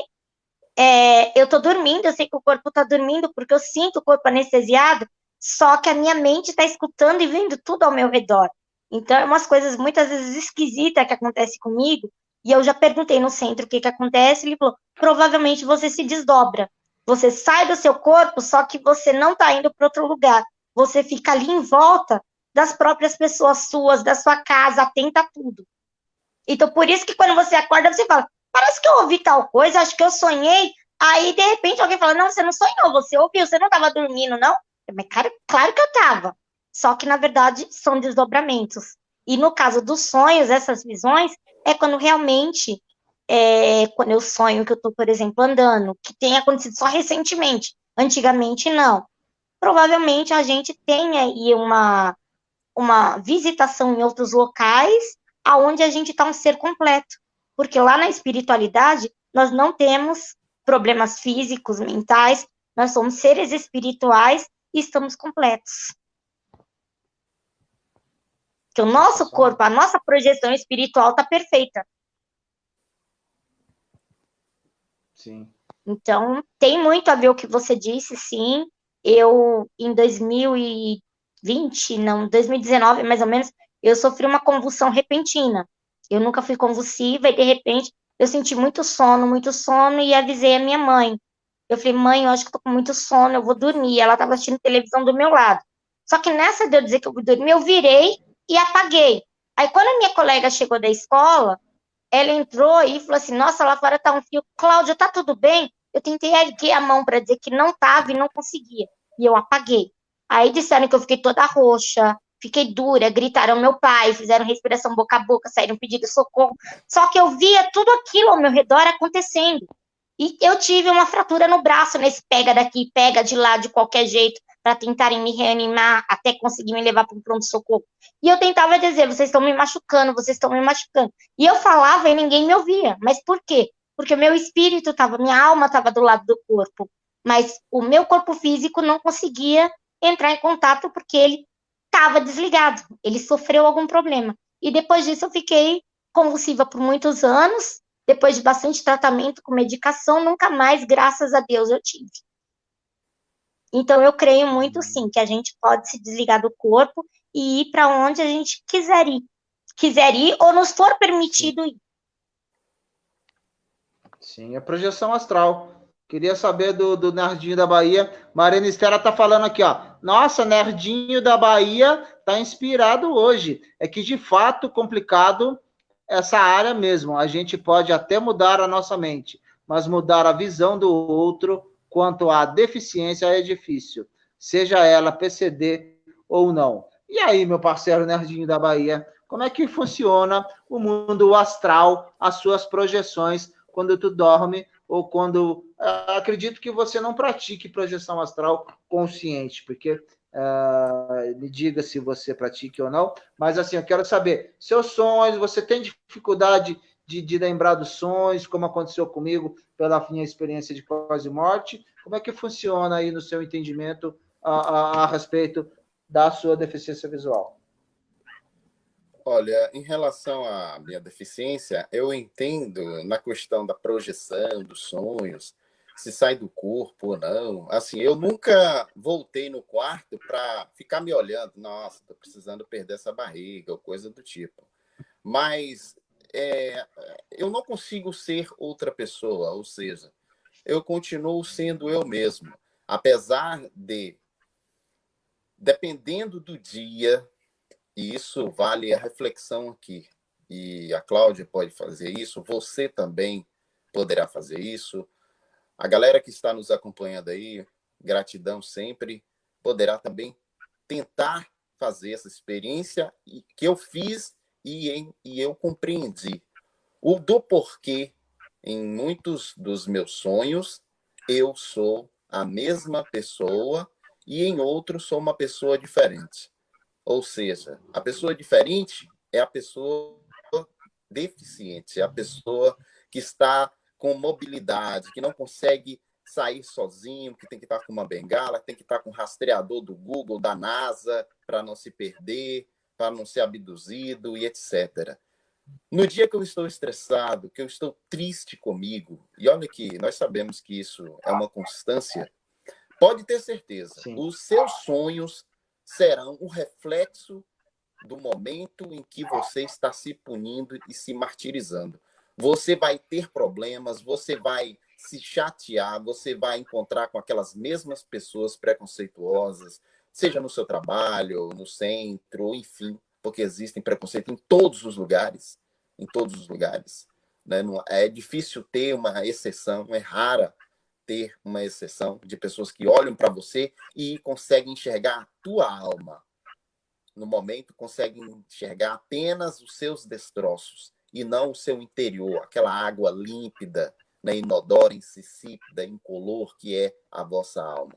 eu estou dormindo, eu sei que o corpo está dormindo, porque eu sinto o corpo anestesiado, só que a minha mente está escutando e vendo tudo ao meu redor. Então, é umas coisas muitas vezes esquisitas que acontecem comigo, e eu já perguntei no centro o que acontece, ele falou: provavelmente você se desdobra. Você sai do seu corpo, só que você não está indo para outro lugar. Você fica ali em volta das próprias pessoas suas, da sua casa, atenta a tudo. Então, por isso que quando você acorda, você fala, parece que eu ouvi tal coisa, acho que eu sonhei. Aí, de repente, alguém fala, não, você não sonhou, você ouviu, você não estava dormindo, não? Mas, cara, claro que eu estava. Só que, na verdade, são desdobramentos. E no caso dos sonhos, essas visões, é quando realmente, quando eu sonho que eu estou, por exemplo, andando, que tem acontecido só recentemente, antigamente não. Provavelmente a gente tem aí uma visitação em outros locais, aonde a gente está um ser completo. Porque lá na espiritualidade, nós não temos problemas físicos, mentais, nós somos seres espirituais e estamos completos. Que o nosso corpo, a nossa projeção espiritual está perfeita. Sim. Então, tem muito a ver o que você disse, sim. Eu, em 2019, mais ou menos, eu sofri uma convulsão repentina. Eu nunca fui convulsiva e, de repente, eu senti muito sono e avisei a minha mãe. Eu falei, mãe, eu acho que eu tô com muito sono, eu vou dormir. Ela estava assistindo televisão do meu lado. Só que nessa de eu dizer que eu vou dormir, eu virei e apaguei. Aí, quando a minha colega chegou da escola, ela entrou e falou assim, nossa, lá fora tá um fio. Cláudia, tá tudo bem? Eu tentei erguer a mão para dizer que não tava e não conseguia. E eu apaguei. Aí disseram que eu fiquei toda roxa, fiquei dura, gritaram meu pai, fizeram respiração boca a boca, saíram pedindo socorro. Só que eu via tudo aquilo ao meu redor acontecendo. E eu tive uma fratura no braço, nesse pega daqui, pega de lá, de qualquer jeito, para tentarem me reanimar, até conseguir me levar para um pronto-socorro. E eu tentava dizer, vocês estão me machucando, vocês estão me machucando. E eu falava e ninguém me ouvia. Mas por quê? Porque o meu espírito estava, minha alma estava do lado do corpo. Mas o meu corpo físico não conseguia entrar em contato porque ele estava desligado. Ele sofreu algum problema. E depois disso eu fiquei convulsiva por muitos anos. Depois de bastante tratamento com medicação, nunca mais, graças a Deus, eu tive. Então, eu creio muito, sim, que a gente pode se desligar do corpo e ir para onde a gente quiser ir. Quiser ir ou nos for permitido ir. Sim, a projeção astral. Queria saber do Nerdinho da Bahia. Marina Estela tá falando aqui, ó. Nossa, Nerdinho da Bahia tá inspirado hoje. É que, de fato, complicado essa área mesmo. A gente pode até mudar a nossa mente, mas mudar a visão do outro quanto à deficiência é difícil, seja ela PCD ou não. E aí, meu parceiro Nerdinho da Bahia, como é que funciona o mundo astral, as suas projeções, quando tu dorme ou quando... acredito que você não pratique projeção astral consciente, porque... me diga se você pratica ou não, mas assim, eu quero saber, seus sonhos, você tem dificuldade de lembrar dos sonhos, como aconteceu comigo pela minha experiência de quase morte, como é que funciona aí no seu entendimento a respeito da sua deficiência visual? Olha, em relação à minha deficiência, eu entendo na questão da projeção, dos sonhos, se sai do corpo ou não. Assim, eu nunca voltei no quarto para ficar me olhando, nossa, estou precisando perder essa barriga, ou coisa do tipo. Mas eu não consigo ser outra pessoa, ou seja, eu continuo sendo eu mesmo. Apesar de, dependendo do dia, e isso vale a reflexão aqui, e a Cláudia pode fazer isso, você também poderá fazer isso, a galera que está nos acompanhando aí, gratidão sempre, poderá também tentar fazer essa experiência que eu fiz e eu compreendi. O do porquê, em muitos dos meus sonhos, eu sou a mesma pessoa e em outros sou uma pessoa diferente. Ou seja, a pessoa diferente é a pessoa deficiente, é a pessoa que está com mobilidade, que não consegue sair sozinho, que tem que estar com uma bengala, tem que estar com um rastreador do Google, da NASA, para não se perder, para não ser abduzido e etc. No dia que eu estou estressado, que eu estou triste comigo, e olha que nós sabemos que isso é uma constância, pode ter certeza, sim, os seus sonhos serão o reflexo do momento em que você está se punindo e se martirizando. Você vai ter problemas, você vai se chatear, você vai encontrar com aquelas mesmas pessoas preconceituosas, seja no seu trabalho, no centro, enfim, porque existem preconceito em todos os lugares, né? É difícil ter uma exceção, é rara ter uma exceção de pessoas que olham para você e conseguem enxergar a tua alma. No momento, conseguem enxergar apenas os seus destroços e não o seu interior, aquela água límpida, né, inodora, insípida, incolor que é a vossa alma.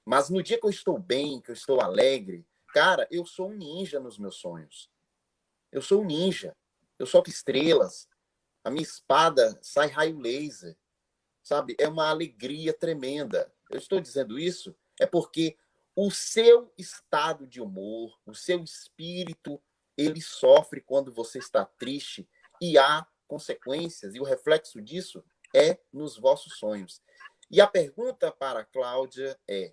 Mas no dia que eu estou bem, que eu estou alegre, cara, eu sou um ninja nos meus sonhos. Eu sou um ninja. Eu solto estrelas. A minha espada sai raio laser. Sabe? É uma alegria tremenda. Eu estou dizendo isso é porque o seu estado de humor, o seu espírito, ele sofre quando você está triste e há consequências. E o reflexo disso é nos vossos sonhos. E a pergunta para a Cláudia é: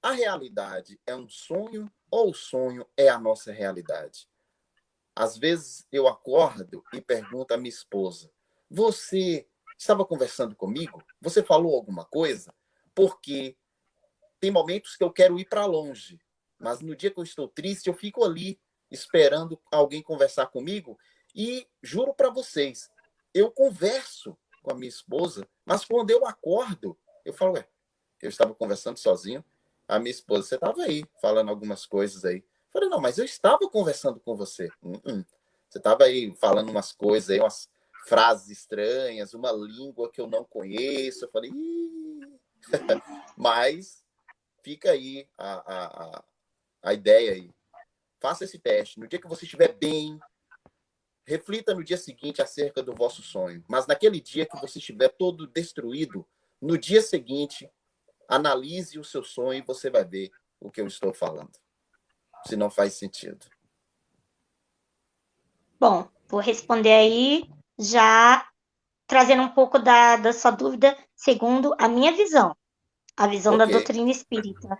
a realidade é um sonho ou o sonho é a nossa realidade? Às vezes eu acordo e pergunto à minha esposa: você estava conversando comigo? Você falou alguma coisa? Porque tem momentos que eu quero ir para longe, mas no dia que eu estou triste, eu fico ali esperando alguém conversar comigo e juro para vocês, eu converso com a minha esposa, mas quando eu acordo, eu falo, ué, eu estava conversando sozinho, a minha esposa, você estava aí falando algumas coisas aí. Eu falei, não, mas eu estava conversando com você. Você estava aí falando umas coisas aí, umas frases estranhas, uma língua que eu não conheço. Eu falei, mas fica aí a ideia aí. Faça esse teste. No dia que você estiver bem, reflita no dia seguinte acerca do vosso sonho. Mas naquele dia que você estiver todo destruído, no dia seguinte, analise o seu sonho e você vai ver o que eu estou falando. Se não faz sentido. Bom, vou responder aí, já trazendo um pouco da sua dúvida, segundo a minha visão, a visão da doutrina espírita.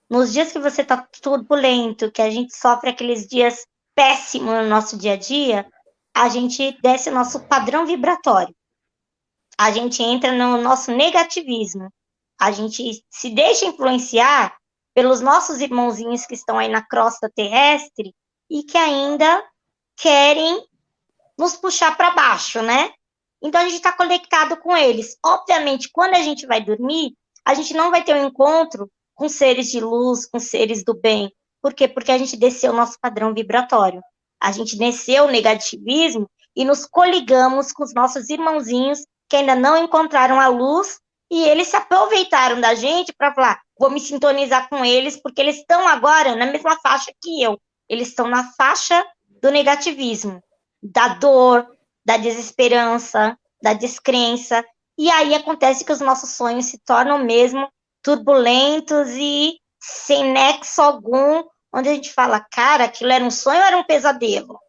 Nos dias que você está turbulento, que a gente sofre aqueles dias péssimos no nosso dia a dia, a gente desce o nosso padrão vibratório. A gente entra no nosso negativismo. A gente se deixa influenciar pelos nossos irmãozinhos que estão aí na crosta terrestre e que ainda querem nos puxar para baixo, né? Então a gente está conectado com eles. Obviamente, quando a gente vai dormir, a gente não vai ter um encontro com seres de luz, com seres do bem. Por quê? Porque a gente desceu o nosso padrão vibratório. A gente desceu o negativismo e nos coligamos com os nossos irmãozinhos que ainda não encontraram a luz e eles se aproveitaram da gente para falar, vou me sintonizar com eles porque eles estão agora na mesma faixa que eu. Eles estão na faixa do negativismo, da dor, da desesperança, da descrença. E aí acontece que os nossos sonhos se tornam mesmo turbulentos e sem nexo algum, onde a gente fala, cara, aquilo era um sonho ou era um pesadelo?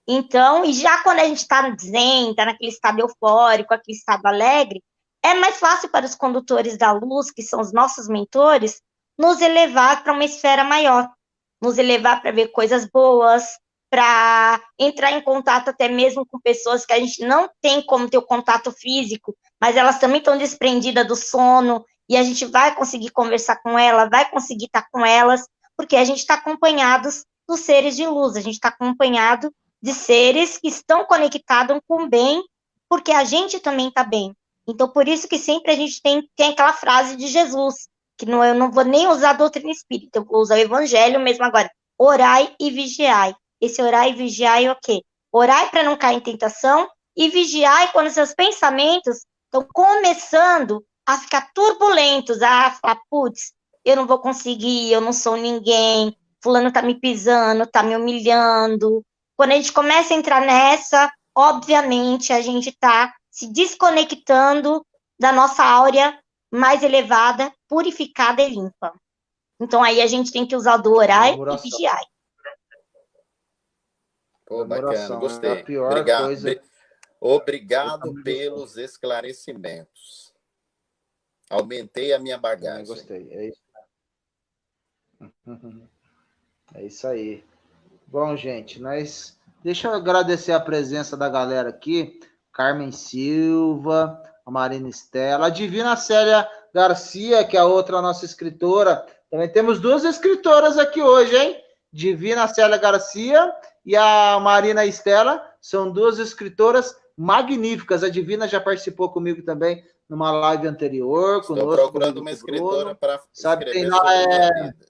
Então, e já quando a gente está zen, está naquele estado eufórico, aquele estado alegre, é mais fácil para os condutores da luz, que são os nossos mentores, nos elevar para uma esfera maior, nos elevar para ver coisas boas, para entrar em contato até mesmo com pessoas que a gente não tem como ter o contato físico, mas elas também estão desprendidas do sono, e a gente vai conseguir conversar com ela, vai conseguir estar com elas, porque a gente está acompanhados dos seres de luz, a gente está acompanhado de seres que estão conectados com o bem, porque a gente também está bem. Então, por isso que sempre a gente tem aquela frase de Jesus, que não, eu não vou nem usar a doutrina espírita, eu vou usar o evangelho mesmo agora, orai e vigiai. Esse orai e vigiai é o quê? Orai para não cair em tentação e vigiai quando seus pensamentos estão começando a ficar turbulentos, a falar, putz, eu não vou conseguir, eu não sou ninguém, fulano tá me pisando, tá me humilhando. Quando a gente começa a entrar nessa, obviamente a gente tá se desconectando da nossa áurea mais elevada, purificada e limpa. Então aí a gente tem que usar o do orai e vigiai. Pô, bacana, gostei. Obrigado pelos esclarecimentos. Aumentei a minha bagagem. Gostei. É isso aí. Bom, gente, deixa eu agradecer a presença da galera aqui. Carmen Silva, a Marina Estela, a Divina Célia Garcia, que é a outra nossa escritora. Também temos duas escritoras aqui hoje, hein? Divina Célia Garcia e a Marina Estela são duas escritoras magníficas. A Divina já participou comigo também numa live anterior. Estou conosco, procurando uma escritora para sabe, tem escrever lá sobre a minha vida.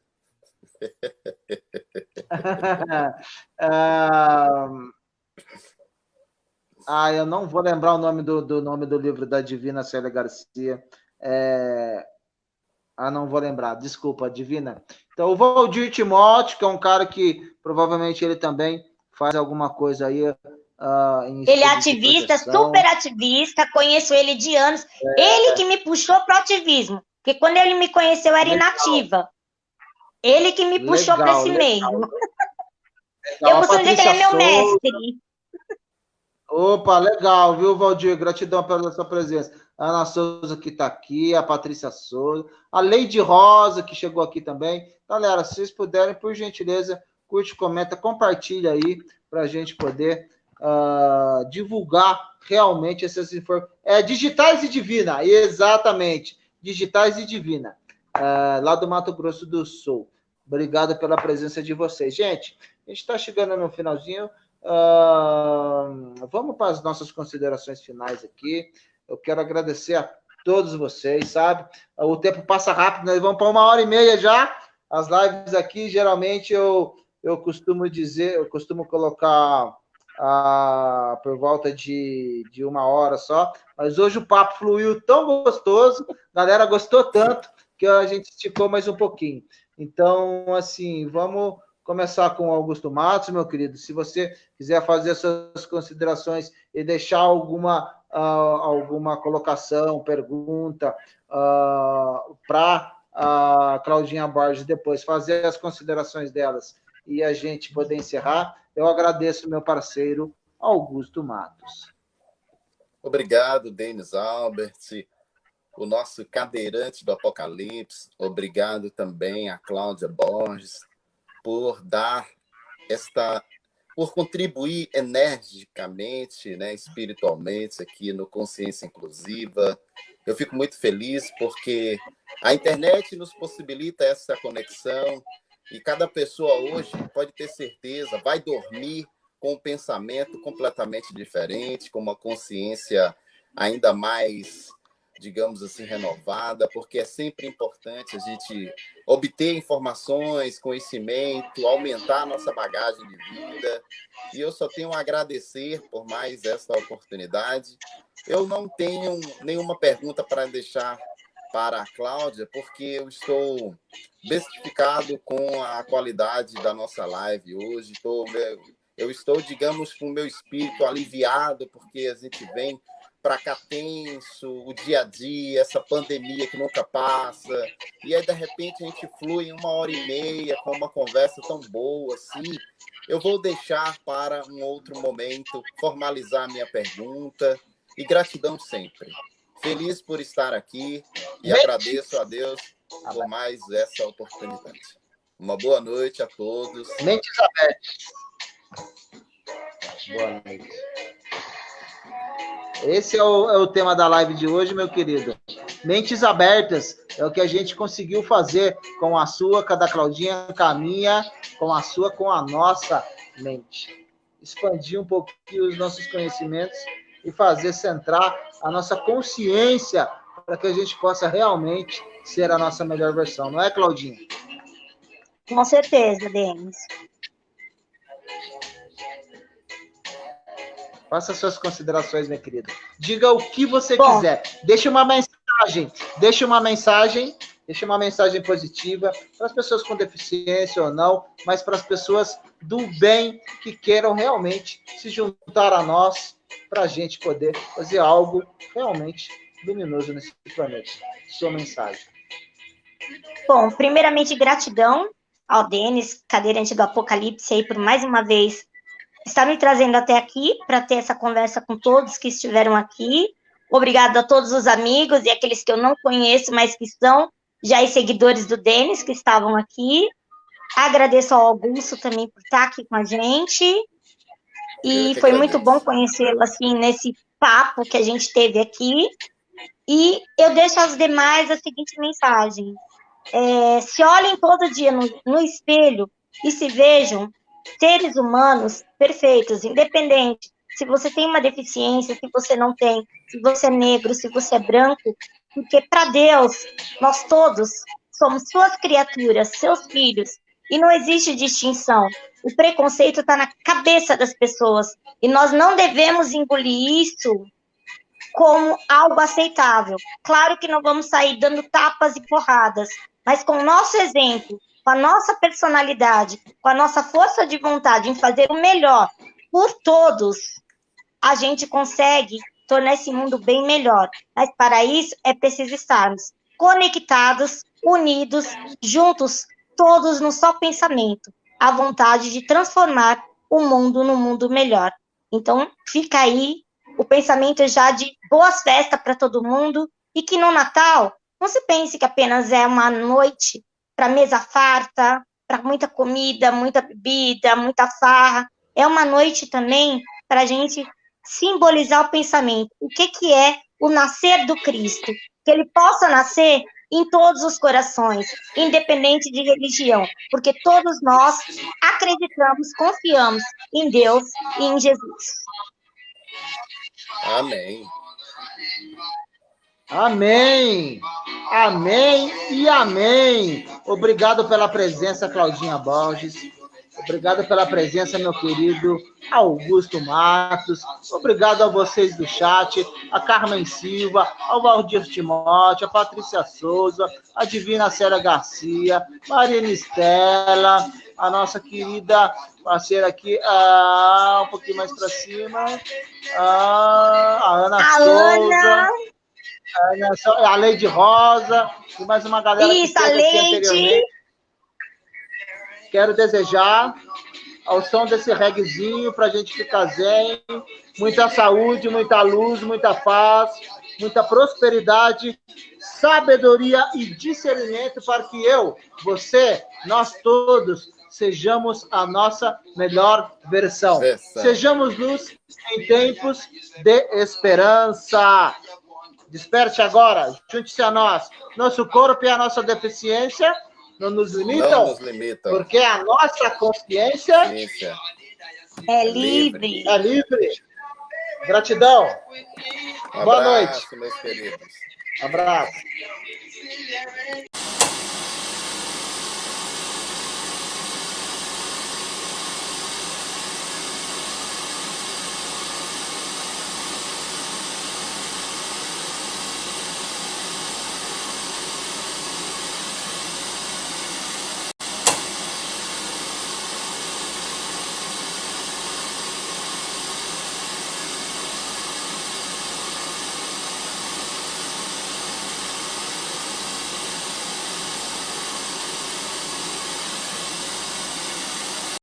Eu não vou lembrar o nome do nome do livro da Divina Célia Garcia. Não vou lembrar, desculpa, Divina. Então, o Valdir Timóteo, que é um cara que provavelmente ele também faz alguma coisa aí. Ele é ativista, super ativista, conheço ele de anos. Ele que me puxou para o ativismo, porque quando ele me conheceu eu era inativa. Ele que me puxou para esse meio. Eu costumo dizer que ele é meu mestre. Opa, legal, viu, Valdir? Gratidão pela sua presença. A Ana Souza, que está aqui, a Patrícia Souza, a Leide Rosa, que chegou aqui também. Galera, se vocês puderem, por gentileza, curte, comenta, compartilha aí, para a gente poder divulgar realmente essas informações. Digitais e Divina, exatamente. Digitais e Divina, lá do Mato Grosso do Sul. Obrigado pela presença de vocês. Gente, a gente está chegando no finalzinho. Vamos para as nossas considerações finais aqui. Eu quero agradecer a todos vocês, sabe? O tempo passa rápido, nós vamos para 1h30 já. As lives aqui, geralmente, eu costumo dizer, eu costumo colocar por volta de 1 hora só, mas hoje o papo fluiu tão gostoso, a galera gostou tanto, que a gente esticou mais um pouquinho. Então, assim, vamos começar com o Augusto Matos, meu querido. Se você quiser fazer suas considerações e deixar alguma colocação, pergunta para a Claudinha Borges depois, fazer as considerações delas e a gente poder encerrar, eu agradeço meu parceiro Augusto Matos. Obrigado, Denis Albert, o nosso cadeirante do Apocalipse. Obrigado também a Cláudia Borges por por contribuir energicamente, né, espiritualmente aqui no Consciência Inclusiva. Eu fico muito feliz porque a internet nos possibilita essa conexão e cada pessoa hoje, pode ter certeza, vai dormir com um pensamento completamente diferente, com uma consciência ainda mais, digamos assim, renovada, porque é sempre importante a gente obter informações, conhecimento, aumentar a nossa bagagem de vida. E eu só tenho a agradecer por mais essa oportunidade. Eu não tenho nenhuma pergunta para deixar para a Cláudia, porque eu estou bestificado com a qualidade da nossa live hoje. Eu estou, digamos, com o meu espírito aliviado, porque a gente vem para cá tenso, o dia a dia, essa pandemia que nunca passa, e aí, de repente, a gente flui em 1h30 com uma conversa tão boa assim. Eu vou deixar para um outro momento formalizar a minha pergunta, e gratidão sempre. Feliz por estar aqui e agradeço a Deus por mais essa oportunidade. Uma boa noite a todos. Mentes abertas. Boa noite. Esse é o tema da live de hoje, meu querido. Mentes abertas é o que a gente conseguiu fazer com a sua, com a da Claudinha, com a minha, com a sua, com a nossa mente. Expandir um pouquinho os nossos conhecimentos e fazer centrar a nossa consciência para que a gente possa realmente ser a nossa melhor versão. Não é, Claudinha? Com certeza, Denis. Faça suas considerações, minha querida. Diga o que você quiser. Deixe uma mensagem positiva para as pessoas com deficiência ou não, mas para as pessoas do bem que queiram realmente se juntar a nós para a gente poder fazer algo realmente luminoso nesse planeta. Sua mensagem. Bom, primeiramente, gratidão ao Denis, cadeirante do Apocalipse, aí, por mais uma vez estar me trazendo até aqui para ter essa conversa com todos que estiveram aqui. Obrigado a todos os amigos e aqueles que eu não conheço, mas que são já seguidores do Denis, que estavam aqui. Agradeço ao Augusto também por estar aqui com a gente. E foi muito bom conhecê-lo assim, nesse papo que a gente teve aqui. E eu deixo aos demais a seguinte mensagem. Se olhem todo dia no espelho e se vejam seres humanos perfeitos, independente se você tem uma deficiência, se você não tem, se você é negro, se você é branco, porque para Deus, nós todos somos suas criaturas, seus filhos, e não existe distinção. O preconceito está na cabeça das pessoas, e nós não devemos engolir isso como algo aceitável. Claro que não vamos sair dando tapas e porradas, mas com o nosso exemplo, com a nossa personalidade, com a nossa força de vontade em fazer o melhor por todos, a gente consegue tornar esse mundo bem melhor. Mas para isso é preciso estarmos conectados, unidos, juntos, todos no só pensamento, a vontade de transformar o mundo num mundo melhor. Então, fica aí o pensamento já de boas festas para todo mundo, e que no Natal não se pense que apenas é uma noite para mesa farta, para muita comida, muita bebida, muita farra. É uma noite também para a gente simbolizar o pensamento. O que é o nascer do Cristo? Que ele possa nascer em todos os corações, independente de religião, porque todos nós acreditamos, confiamos em Deus e em Jesus. Amém. Amém. Amém e amém. Obrigado pela presença, Claudinha Borges. Obrigado pela presença, meu querido Augusto Matos. Obrigado a vocês do chat, a Carmen Silva, ao Valdir Timóteo, a Patrícia Souza, a Divina Célia Garcia, Marina Estela, a nossa querida parceira aqui, um pouquinho mais para cima, a Ana Souza. A Leide Rosa, e mais uma galera que esteve aqui anteriormente. Quero desejar, ao som desse reguezinho, para a gente ficar zen, muita saúde, muita luz, muita paz, muita prosperidade, sabedoria e discernimento para que eu, você, nós todos, sejamos a nossa melhor versão. Sejamos luz em tempos de esperança. Desperte agora, junte-se a nós. Nosso corpo e a nossa deficiência não nos limitam, não nos limitam, porque a nossa consciência é livre. É livre. Gratidão. Boa noite. Meus queridos. Abraço.